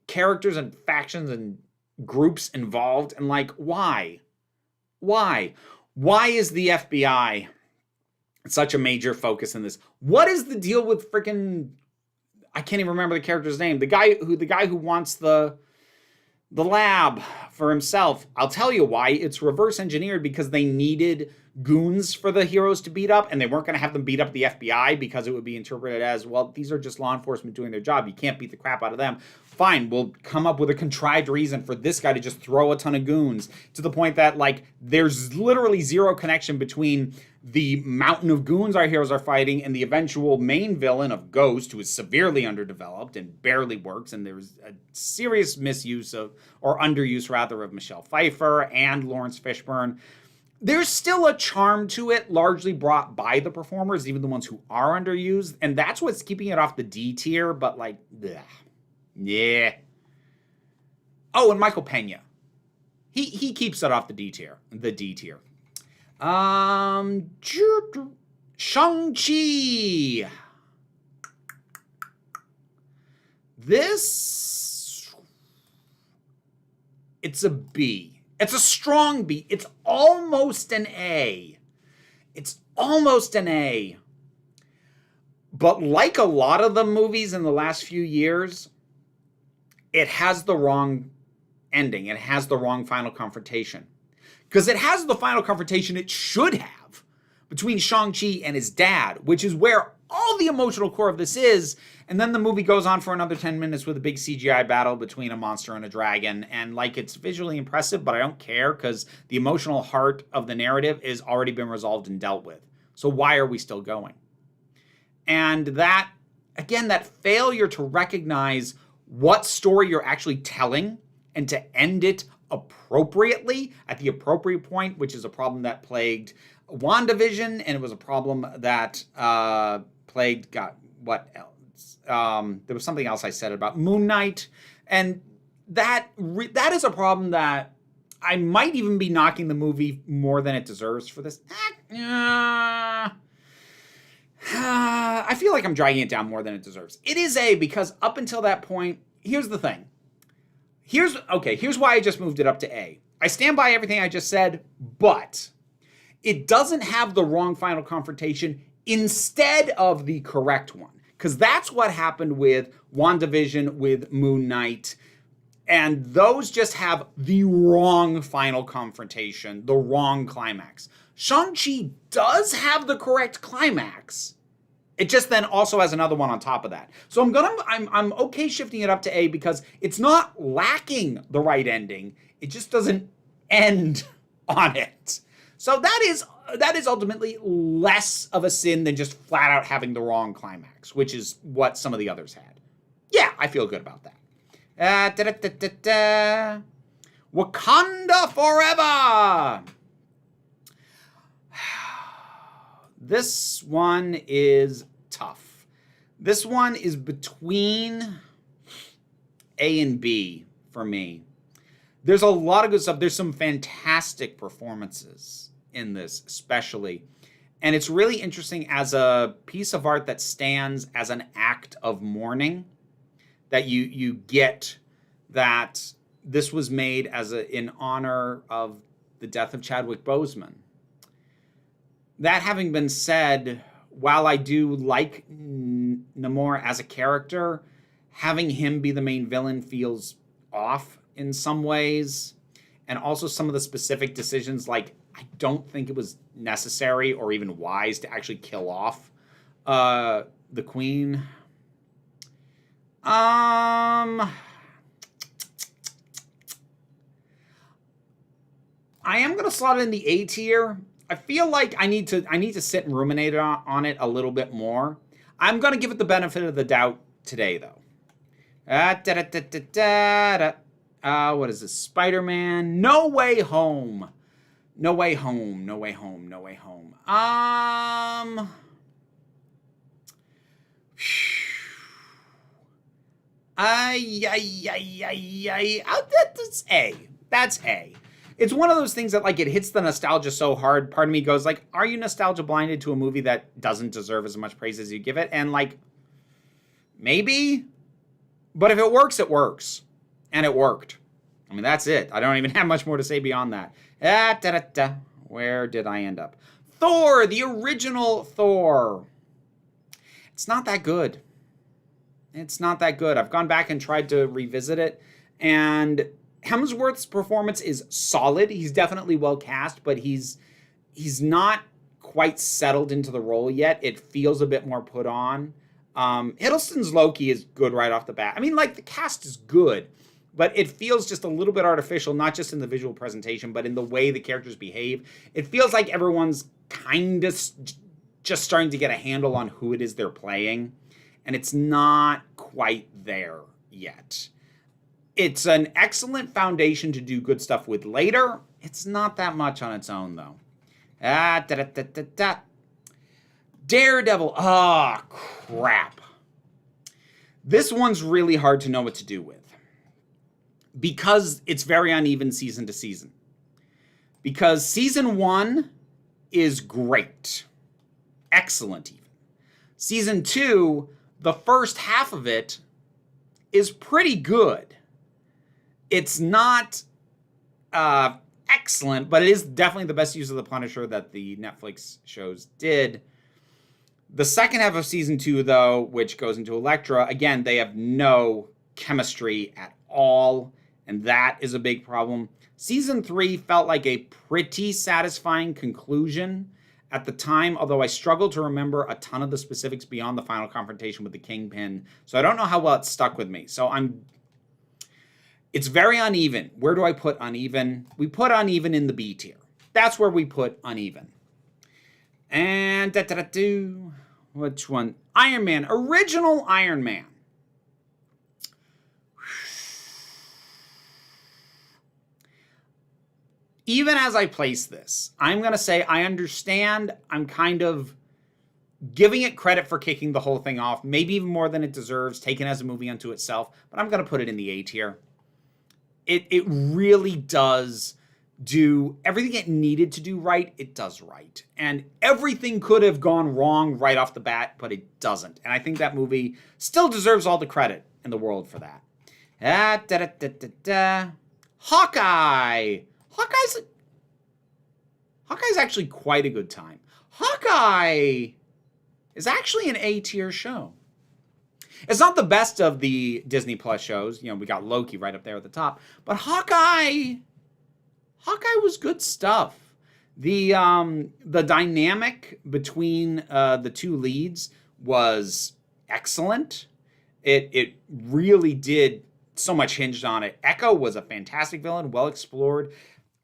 characters and factions and groups involved, and like, why? Why is the FBI such a major focus in this? What is the deal with freaking, I can't even remember the character's name, the guy who wants the lab for himself? I'll tell you why. It's reverse engineered because they needed goons for the heroes to beat up, and they weren't going to have them beat up the FBI because it would be interpreted as, well, these are just law enforcement doing their job. You can't beat the crap out of them. Fine, we'll come up with a contrived reason for this guy to just throw a ton of goons, to the point that, like, there's literally zero connection between the mountain of goons our heroes are fighting and the eventual main villain of Ghost, who is severely underdeveloped and barely works, and there's a serious misuse of, or underuse rather, of Michelle Pfeiffer and Lawrence Fishburne. There's still a charm to it, largely brought by the performers, even the ones who are underused, and that's what's keeping it off the D tier, but like, bleh. Yeah. Oh, and Michael Pena. He keeps it off the D tier. Shang-Chi. This, it's a B. It's a strong B. It's almost an A. But like a lot of the movies in the last few years, it has the wrong ending. It has the wrong final confrontation. Because it has the final confrontation it should have between Shang-Chi and his dad, which is where all the emotional core of this is. And then the movie goes on for another 10 minutes with a big CGI battle between a monster and a dragon. And like, it's visually impressive, but I don't care because the emotional heart of the narrative is already been resolved and dealt with. So why are we still going? And that, again, that failure to recognize what story you're actually telling and to end it appropriately at the appropriate point, which is a problem that plagued WandaVision, and it was a problem that plagued, what else? There was something else I said about Moon Knight, and that is a problem that I might even be knocking the movie more than it deserves for this. I feel like I'm dragging it down more than it deserves. It is A because up until that point, here's the thing. Here's why I just moved it up to A. I stand by everything I just said, but it doesn't have the wrong final confrontation instead of the correct one. Because that's what happened with WandaVision, with Moon Knight. And those just have the wrong final confrontation, the wrong climax. Shang-Chi does have the correct climax. It just then also has another one on top of that. So I'm okay shifting it up to A because it's not lacking the right ending. It just doesn't end on it. So that is ultimately less of a sin than just flat out having the wrong climax, which is what some of the others had. Yeah, I feel good about that. Wakanda Forever. This one is tough. This one is between A and B for me. There's a lot of good stuff. There's some fantastic performances in this, especially. And it's really interesting as a piece of art that stands as an act of mourning, that you get that this was made as in honor of the death of Chadwick Boseman. That having been said, while I do like Namor as a character, having him be the main villain feels off in some ways. And also some of the specific decisions, like I don't think it was necessary or even wise to actually kill off the Queen. I am going to slot it in the A tier. I feel like I need to sit and ruminate on it a little bit more. I'm going to give it the benefit of the doubt today, though. What is this? Spider-Man. No Way Home. No Way Home. No Way Home. No Way Home. That's A. That's A. It's one of those things that, like, it hits the nostalgia so hard. Part of me goes, like, are you nostalgia blinded to a movie that doesn't deserve as much praise as you give it? And, like, maybe. But if it works, it works. And it worked. I mean, that's it. I don't even have much more to say beyond that. Where did I end up? Thor, the original Thor. It's not that good. It's not that good. I've gone back and tried to revisit it. And Hemsworth's performance is solid. He's definitely well cast, but he's not quite settled into the role yet. It feels a bit more put on. Hiddleston's Loki is good right off the bat. I mean, like, the cast is good, but it feels just a little bit artificial, not just in the visual presentation, but in the way the characters behave. It feels like everyone's kind of just starting to get a handle on who it is they're playing, and it's not quite there yet. It's an excellent foundation to do good stuff with later. It's not that much on its own, though. Daredevil. Ah, crap. This one's really hard to know what to do with. because it's very uneven season to season. Because season 1 is great. Excellent even. Season 2, the first half of it is pretty good. It's not excellent, but it is definitely the best use of the Punisher that the Netflix shows did. The second half of season 2, though, which goes into Elektra, again, they have no chemistry at all, and that is a big problem. Season 3 felt like a pretty satisfying conclusion at the time, although I struggled to remember a ton of the specifics beyond the final confrontation with the Kingpin, so I don't know how well it stuck with me. So it's very uneven. Where do I put uneven? We put uneven in the B tier. That's where we put uneven. And which one? Iron Man. Original Iron Man. Even as I place this, I'm going to say I understand. I'm kind of giving it credit for kicking the whole thing off, maybe even more than it deserves, taken as a movie unto itself, but I'm going to put it in the A tier. It really does do everything it needed to do right, it does right. And everything could have gone wrong right off the bat, but it doesn't. And I think that movie still deserves all the credit in the world for that. Hawkeye. Hawkeye's actually quite a good time. Hawkeye is actually an A-tier show. It's not the best of the Disney Plus shows. You know, we got Loki right up there at the top. But Hawkeye was good stuff. The dynamic between the two leads was excellent. It really did so much hinged on it. Echo was a fantastic villain, well explored.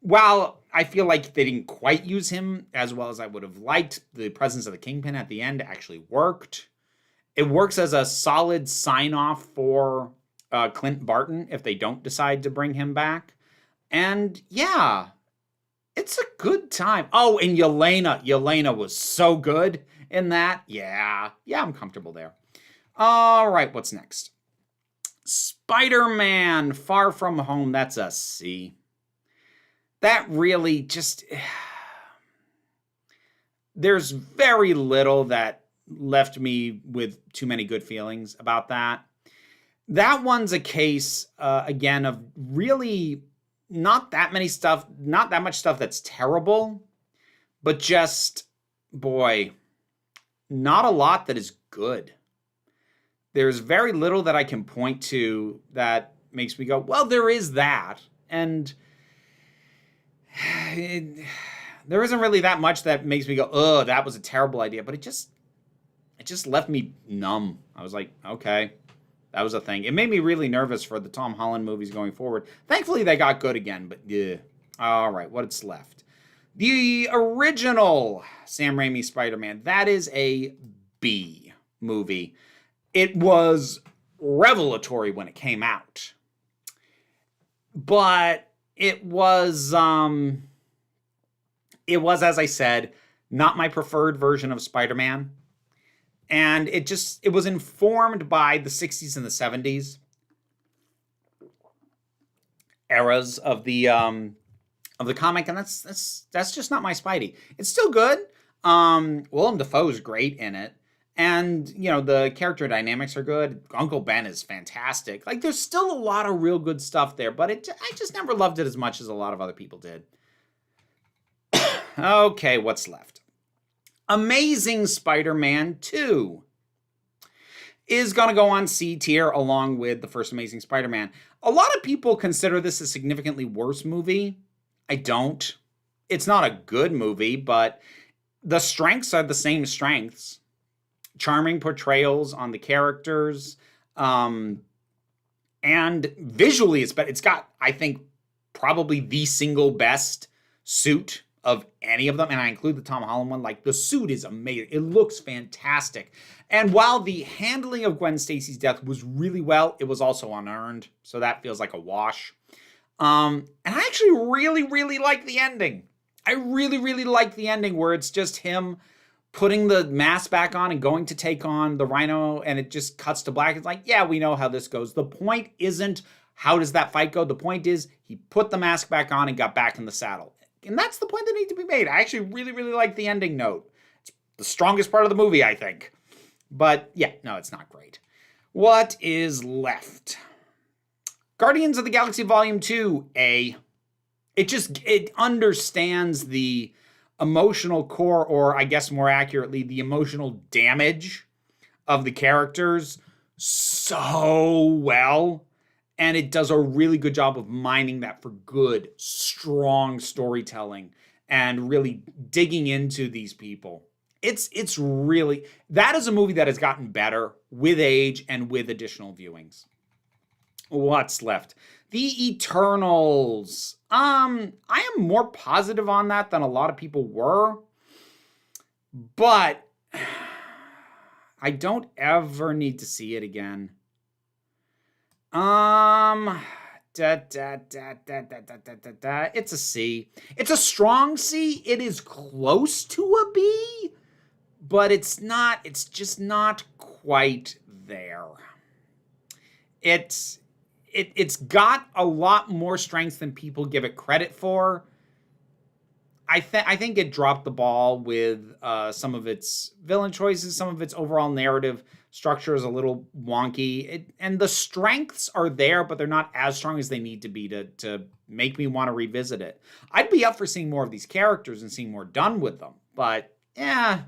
While I feel like they didn't quite use him as well as I would have liked, the presence of the Kingpin at the end actually worked. It works as a solid sign-off for Clint Barton if they don't decide to bring him back. And yeah, it's a good time. Oh, and Yelena was so good in that. Yeah, I'm comfortable there. All right, what's next? Spider-Man Far From Home, that's a C. That really just... There's very little that left me with too many good feelings about that. That one's a case, again, of really not that much stuff that's terrible, but just, boy, not a lot that is good. There's very little that I can point to that makes me go, well, there is that. And there isn't really that much that makes me go, oh, that was a terrible idea. But it just left me numb. I was like, okay, that was a thing. It made me really nervous for the Tom Holland movies going forward. Thankfully, they got good again, but yeah. All right, what's left? The original Sam Raimi Spider-Man. That is a B movie. It was revelatory when it came out. But it was, as I said, not my preferred version of Spider-Man. And it was informed by the 60s and the 70s eras of the comic, and that's just not my Spidey. It's still good. Willem Dafoe's great in it. And, you know, the character dynamics are good. Uncle Ben is fantastic. Like, there's still a lot of real good stuff there, but I just never loved it as much as a lot of other people did. Okay, what's left? Amazing Spider-Man 2 is going to go on C tier along with the first Amazing Spider-Man. A lot of people consider this a significantly worse movie. I don't. It's not a good movie, but the strengths are the same strengths. Charming portrayals on the characters, and visually it's got, I think, probably the single best suit of any of them, and I include the Tom Holland one. Like, the suit is amazing. It looks fantastic. And while the handling of Gwen Stacy's death was really well, it was also unearned, so that feels like a wash. And I actually really, really like the ending. I really, really like the ending where it's just him putting the mask back on and going to take on the Rhino, and it just cuts to black. It's like, yeah, we know how this goes. The point isn't How does that fight go? The point is, he put the mask back on and got back in the saddle. And that's the point that needs to be made. I actually really, really like the ending note. It's the strongest part of the movie, I think. But yeah, no, it's not great. What is left? Guardians of the Galaxy Volume 2, A. It understands the emotional core, or I guess more accurately, the emotional damage of the characters so well. And it does a really good job of mining that for good, strong storytelling and really digging into these people. It's really, that is a movie that has gotten better with age and with additional viewings. What's left? The Eternals. I am more positive on that than a lot of people were, but I don't ever need to see it again. It's a C. It's a strong C. It is close to a B, but it's just not quite there. It's got a lot more strength than people give it credit for. I think it dropped the ball with some of its villain choices, some of its overall narrative structure is a little wonky. And the strengths are there, but they're not as strong as they need to be to make me want to revisit it. I'd be up for seeing more of these characters and seeing more done with them. But yeah,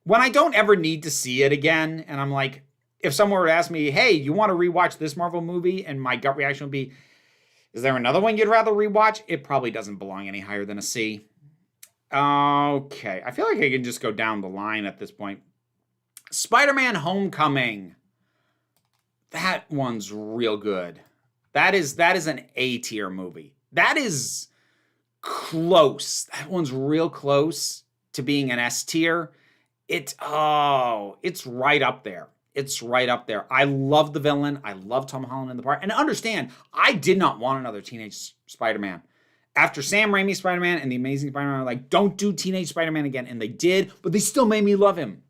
when I don't ever need to see it again, and I'm like, if someone were to ask me, hey, you want to rewatch this Marvel movie? And my gut reaction would be, is there another one you'd rather rewatch? It probably doesn't belong any higher than a C. Okay, I feel like I can just go down the line at this point. Spider-Man Homecoming. That one's real good. That is an A-tier movie. That is close. That one's real close to being an S-tier. It's right up there. It's right up there. I love the villain. I love Tom Holland in the part. And understand, I did not want another teenage Spider-Man. After Sam Raimi's Spider-Man and The Amazing Spider-Man, I'm like, don't do teenage Spider-Man again. And they did, but they still made me love him.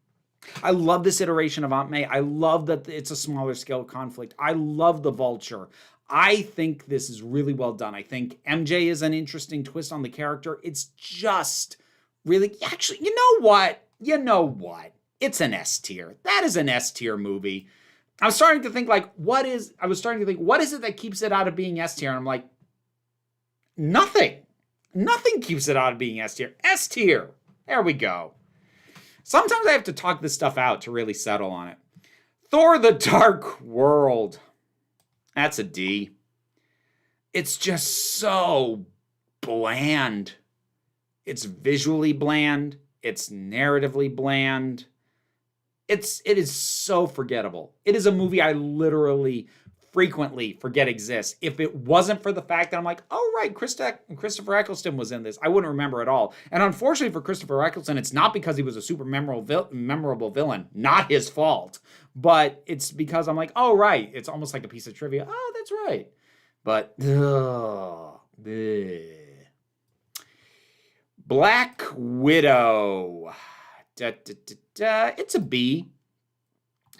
I love this iteration of Aunt May. I love that it's a smaller scale conflict. I love the Vulture. I think this is really well done. I think MJ is an interesting twist on the character. It's just really, actually, you know what? It's an S tier. That is an S tier movie. I was starting to think what is it that keeps it out of being S tier? And I'm like, nothing. Nothing keeps it out of being S tier. S tier. There we go. Sometimes I have to talk this stuff out to really settle on it. Thor: The Dark World. That's a D. It's just so bland. It's visually bland. It's narratively bland. It is so forgettable. It is a movie I literally frequently forget exists. If it wasn't for the fact that I'm like, oh right, Christopher Eccleston was in this, I wouldn't remember at all. And unfortunately for Christopher Eccleston, it's not because he was a super memorable villain. Not his fault. But it's because I'm like, oh right, it's almost like a piece of trivia. Oh, that's right. But Black Widow. It's a B.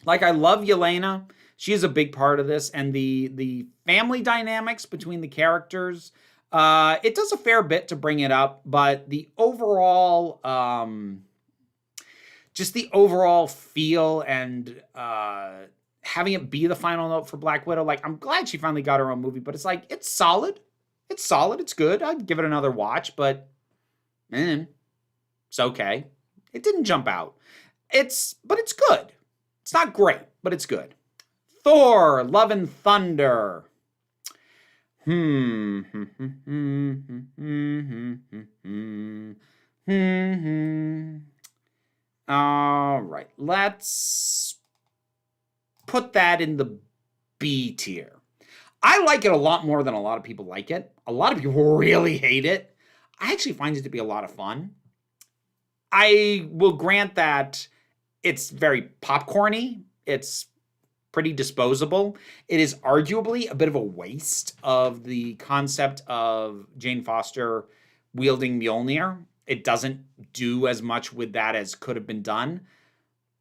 Like, I love Yelena. She is a big part of this, and the family dynamics between the characters, it does a fair bit to bring it up, but the overall, just the overall feel and having it be the final note for Black Widow, like, I'm glad she finally got her own movie, but it's like, it's solid. It's solid. It's good. I'd give it another watch, but it's okay. It didn't jump out. But it's good. It's not great, but it's good. Thor: Love and Thunder. All right, let's put that in the B tier. I like it a lot more than a lot of people like it. A lot of people really hate it. I actually find it to be a lot of fun. I will grant that it's very popcorny. It's pretty disposable. It is arguably a bit of a waste of the concept of Jane Foster wielding Mjolnir. It doesn't do as much with that as could have been done.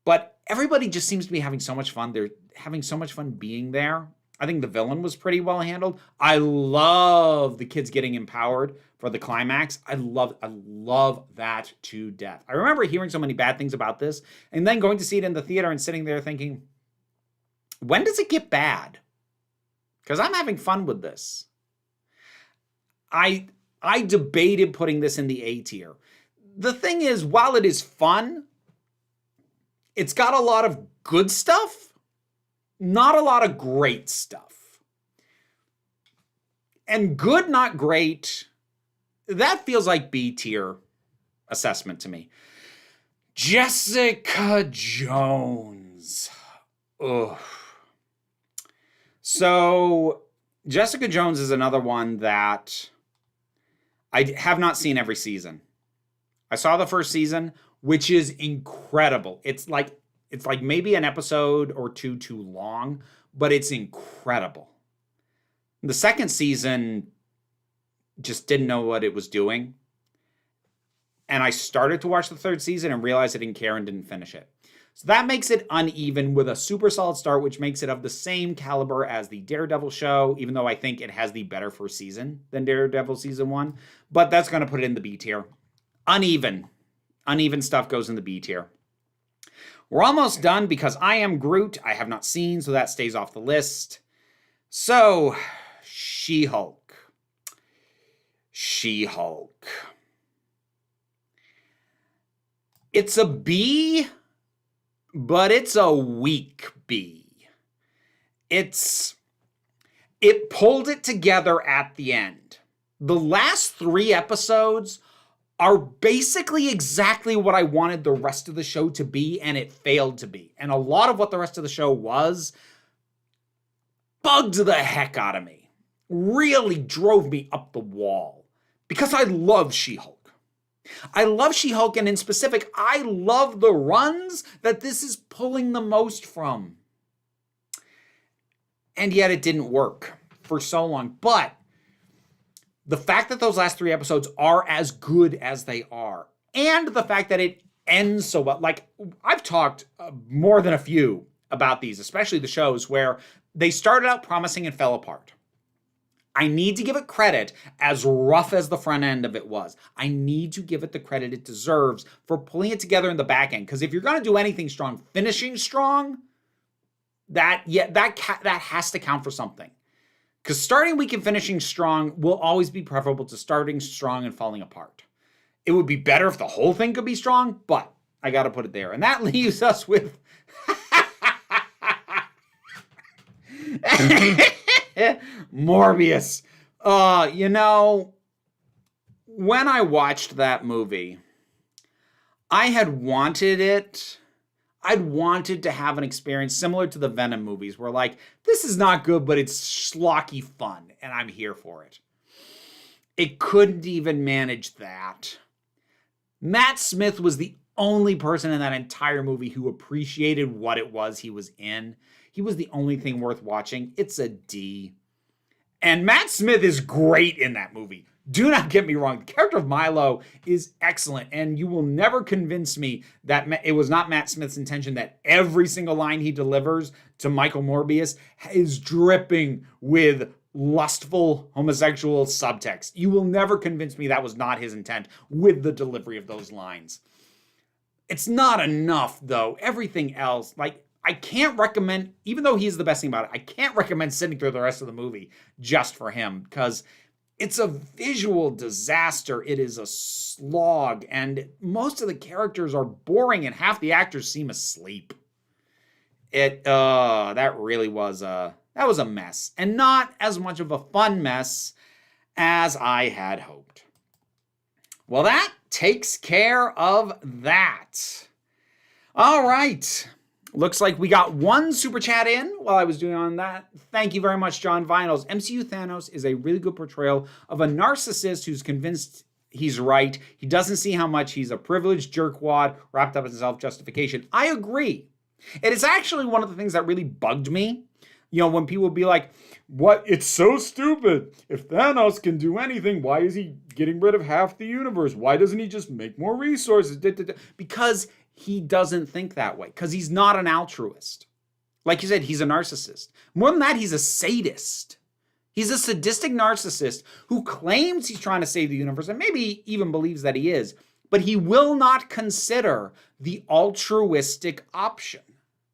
But everybody just seems to be having so much fun. They're having so much fun being there. I think the villain was pretty well handled. I love the kids getting empowered for the climax. I love that to death. I remember hearing so many bad things about this and then going to see it in the theater and sitting there thinking, when does it get bad? Because I'm having fun with this. I debated putting this in the A tier. The thing is, while it is fun, it's got a lot of good stuff, not a lot of great stuff. And good, not great, that feels like B tier assessment to me. Jessica Jones. Ugh. So, Jessica Jones is another one that I have not seen every season. I saw the first season, which is incredible. It's like maybe an episode or two too long, but it's incredible. The second season just didn't know what it was doing. And I started to watch the third season and realized I didn't care and didn't finish it. So that makes it uneven with a super solid start, which makes it of the same caliber as the Daredevil show, even though I think it has the better first season than Daredevil season 1. But that's going to put it in the B tier. Uneven. Uneven stuff goes in the B tier. We're almost done because I Am Groot I have not seen, so that stays off the list. So, She-Hulk. She-Hulk. It's a B, but it's a weak B. It pulled it together at the end. The last 3 episodes are basically exactly what I wanted the rest of the show to be, and it failed to be. And a lot of what the rest of the show was bugged the heck out of me. Really drove me up the wall. Because I love She-Hulk. I love She-Hulk, and in specific, I love the runs that this is pulling the most from. And yet it didn't work for so long. But the fact that those last 3 episodes are as good as they are, and the fact that it ends so well, like I've talked more than a few about these, especially the shows where they started out promising and fell apart. I need to give it credit, as rough as the front end of it was. I need to give it the credit it deserves for pulling it together in the back end. Because if you're going to do anything strong, finishing strong, that has to count for something. Because starting weak and finishing strong will always be preferable to starting strong and falling apart. It would be better if the whole thing could be strong, but I got to put it there. And that leaves us with Morbius. When I watched that movie, I had wanted it. I'd wanted to have an experience similar to the Venom movies where, like, this is not good, but it's schlocky fun, and I'm here for it. It couldn't even manage that. Matt Smith was the only person in that entire movie who appreciated what it was he was in. He was the only thing worth watching. It's a D. And Matt Smith is great in that movie. Do not get me wrong. The character of Milo is excellent, and you will never convince me that it was not Matt Smith's intention that every single line he delivers to Michael Morbius is dripping with lustful homosexual subtext. You will never convince me that was not his intent with the delivery of those lines. It's not enough, though. Everything else, like, I can't recommend, even though he's the best thing about it, I can't recommend sitting through the rest of the movie just for him, because it's a visual disaster. It is a slog, and most of the characters are boring, and half the actors seem asleep. That really was a mess, and not as much of a fun mess as I had hoped. Well, that takes care of that. All right. Looks like we got one super chat in while I was doing on that. Thank you very much, John Vinyls. MCU Thanos is a really good portrayal of a narcissist who's convinced he's right. He doesn't see how much he's a privileged jerkwad wrapped up in self-justification. I agree. It is actually one of the things that really bugged me. When people be like, what? It's so stupid. If Thanos can do anything, why is he getting rid of half the universe? Why doesn't he just make more resources? Because he doesn't think that way. Because he's not an altruist. Like you said, he's a narcissist. More than that, he's a sadist. He's a sadistic narcissist who claims he's trying to save the universe and maybe even believes that he is, but he will not consider the altruistic option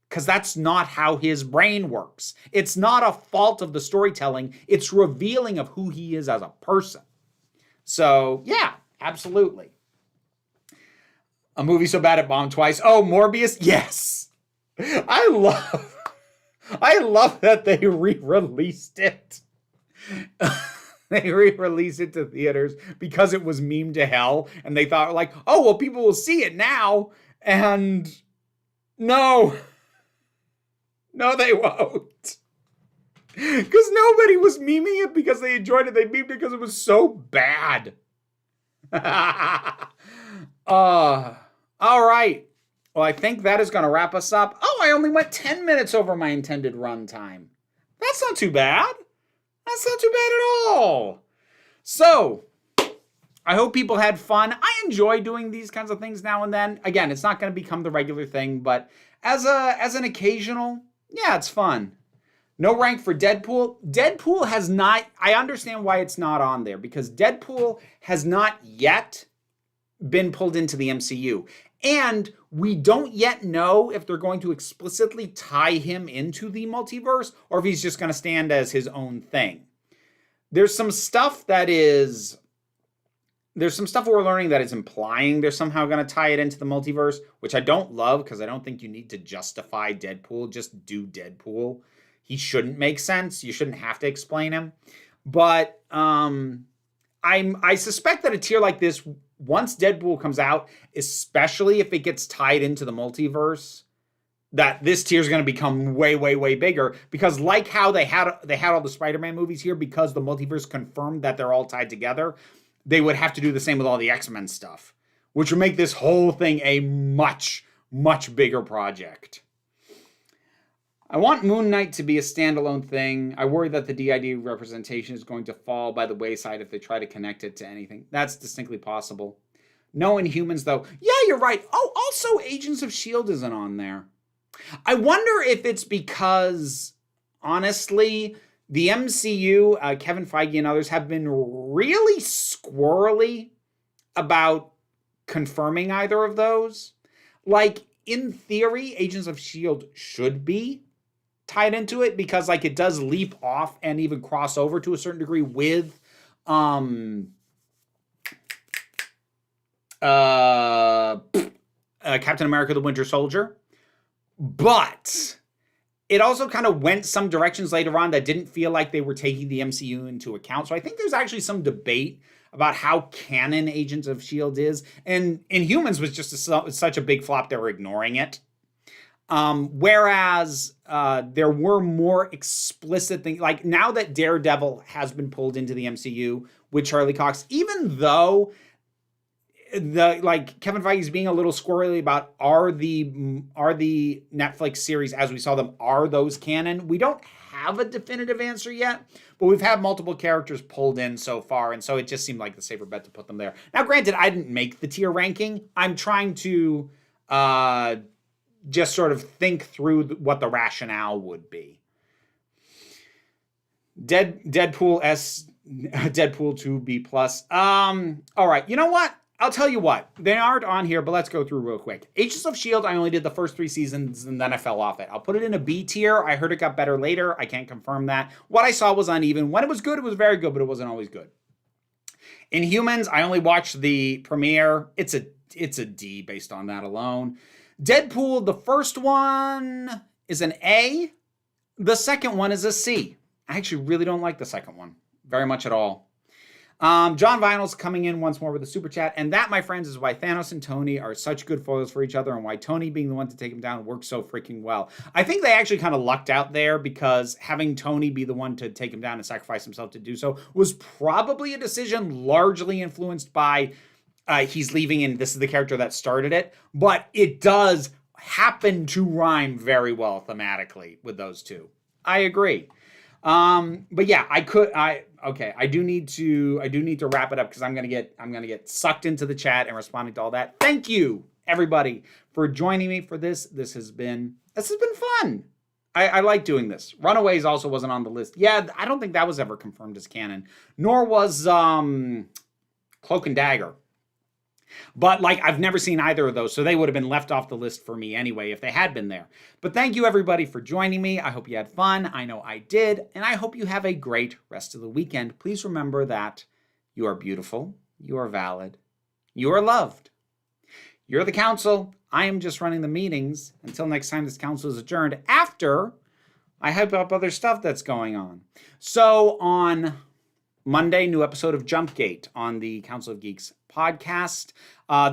because that's not how his brain works. It's not a fault of the storytelling. It's revealing of who he is as a person. So, yeah, absolutely. A movie so bad it bombed twice. Oh, Morbius? Yes. I love that they re-released it. They re-released it to theaters because it was meme to hell, and they thought like, oh, well, people will see it now, and no, they won't. Because nobody was memeing it because they enjoyed it. They memed it because it was so bad. All right. Well, I think that is going to wrap us up. Oh, I only went 10 minutes over my intended run time. That's not too bad. That's not too bad at all. So, I hope people had fun. I enjoy doing these kinds of things now and then. Again, it's not going to become the regular thing, but as an occasional, yeah, it's fun. No rank for Deadpool. Deadpool has not, I understand why it's not on there, because Deadpool has not yet been pulled into the MCU. And we don't yet know if they're going to explicitly tie him into the multiverse or if he's just going to stand as his own thing. There's some stuff we're learning that is implying they're somehow going to tie it into the multiverse, which I don't love because I don't think you need to justify Deadpool. Just do Deadpool. He shouldn't make sense. You shouldn't have to explain him. But I suspect that a tier like this, once Deadpool comes out, especially if it gets tied into the multiverse, that this tier is going to become way, way, way bigger. Because like how they had all the Spider-Man movies here, because the multiverse confirmed that they're all tied together, they would have to do the same with all the X-Men stuff, which would make this whole thing a much, much bigger project. I want Moon Knight to be a standalone thing. I worry that the DID representation is going to fall by the wayside if they try to connect it to anything. That's distinctly possible. No Inhumans, though. Yeah, you're right. Oh, also Agents of S.H.I.E.L.D. isn't on there. I wonder if it's because, honestly, the MCU, Kevin Feige and others have been really squirrely about confirming either of those. Like, in theory, Agents of S.H.I.E.L.D. should be tied into it because like it does leap off and even cross over to a certain degree with Captain America the Winter Soldier. But it also kind of went some directions later on that didn't feel like they were taking the MCU into account. So I think there's actually some debate about how canon Agents of S.H.I.E.L.D. is. And Inhumans was just such a big flop they were ignoring it. Whereas there were more explicit things, like now that Daredevil has been pulled into the MCU with Charlie Cox, even though Kevin Feige is being a little squirrely about are the Netflix series as we saw them, are those canon? We don't have a definitive answer yet, but we've had multiple characters pulled in so far, and so it just seemed like the safer bet to put them there. Now, granted, I didn't make the tier ranking. I'm trying to just sort of think through what the rationale would be. Deadpool 2B+. All right, you know what? I'll tell you what. They aren't on here, but let's go through real quick. Agents of S.H.I.E.L.D., I only did the first 3 seasons, and then I fell off it. I'll put it in a B tier. I heard it got better later. I can't confirm that. What I saw was uneven. When it was good, it was very good, but it wasn't always good. Inhumans, I only watched the premiere. It's a D based on that alone. Deadpool, the first one is an A. The second one is a C. I actually really don't like the second one very much at all. John Vinyl's coming in once more with a super chat. And that, my friends, is why Thanos and Tony are such good foils for each other and why Tony being the one to take him down works so freaking well. I think they actually kind of lucked out there because having Tony be the one to take him down and sacrifice himself to do so was probably a decision largely influenced by he's leaving and this is the character that started it. But it does happen to rhyme very well thematically with those two. I agree. But yeah, I do need to wrap it up because I'm gonna get sucked into the chat and responding to all that. Thank you everybody for joining me for this. This has been fun. I like doing this. Runaways also wasn't on the list. Yeah, I don't think that was ever confirmed as canon. Nor was Cloak and Dagger. But, like, I've never seen either of those, so they would have been left off the list for me anyway if they had been there. But thank you, everybody, for joining me. I hope you had fun. I know I did. And I hope you have a great rest of the weekend. Please remember that you are beautiful, you are valid, you are loved. You're the council. I am just running the meetings until next time this council is adjourned, after I hype up other stuff that's going on. So on Monday, new episode of Jumpgate on the Council of Geeks podcast.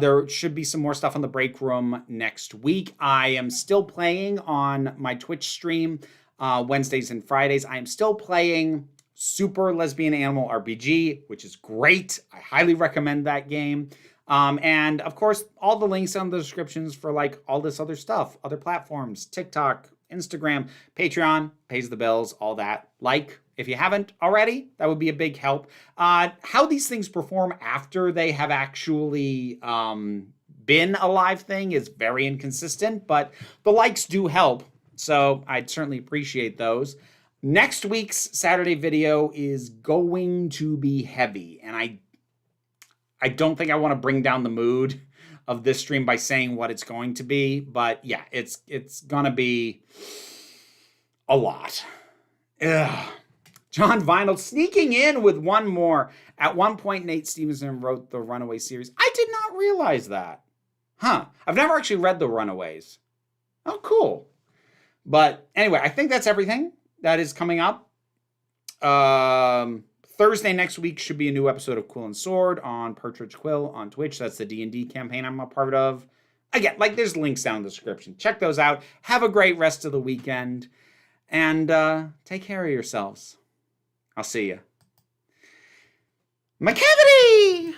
There should be some more stuff on the break room next week. I am still playing on my Twitch stream Wednesdays and Fridays. I am still playing Super Lesbian Animal RPG, which is great. I highly recommend that game. And of course, all the links on the descriptions for like all this other stuff, other platforms, TikTok, Instagram, Patreon, pays the bills, all that. Like, if you haven't already, that would be a big help. How these things perform after they have actually been a live thing is very inconsistent, but the likes do help. So I'd certainly appreciate those. Next week's Saturday video is going to be heavy, and I don't think I want to bring down the mood of this stream by saying what it's going to be, but yeah, it's gonna be a lot. Ugh. John Vinyl sneaking in with one more. At one point, Nate Stevenson wrote the Runaway series. I did not realize that. Huh. I've never actually read the Runaways. Oh, cool. But anyway, I think that's everything that is coming up. Thursday next week should be a new episode of Quill and Sword on Partridge Quill on Twitch. That's the D&D campaign I'm a part of. Again, like, there's links down in the description. Check those out. Have a great rest of the weekend. And take care of yourselves. I'll see you. My cavity!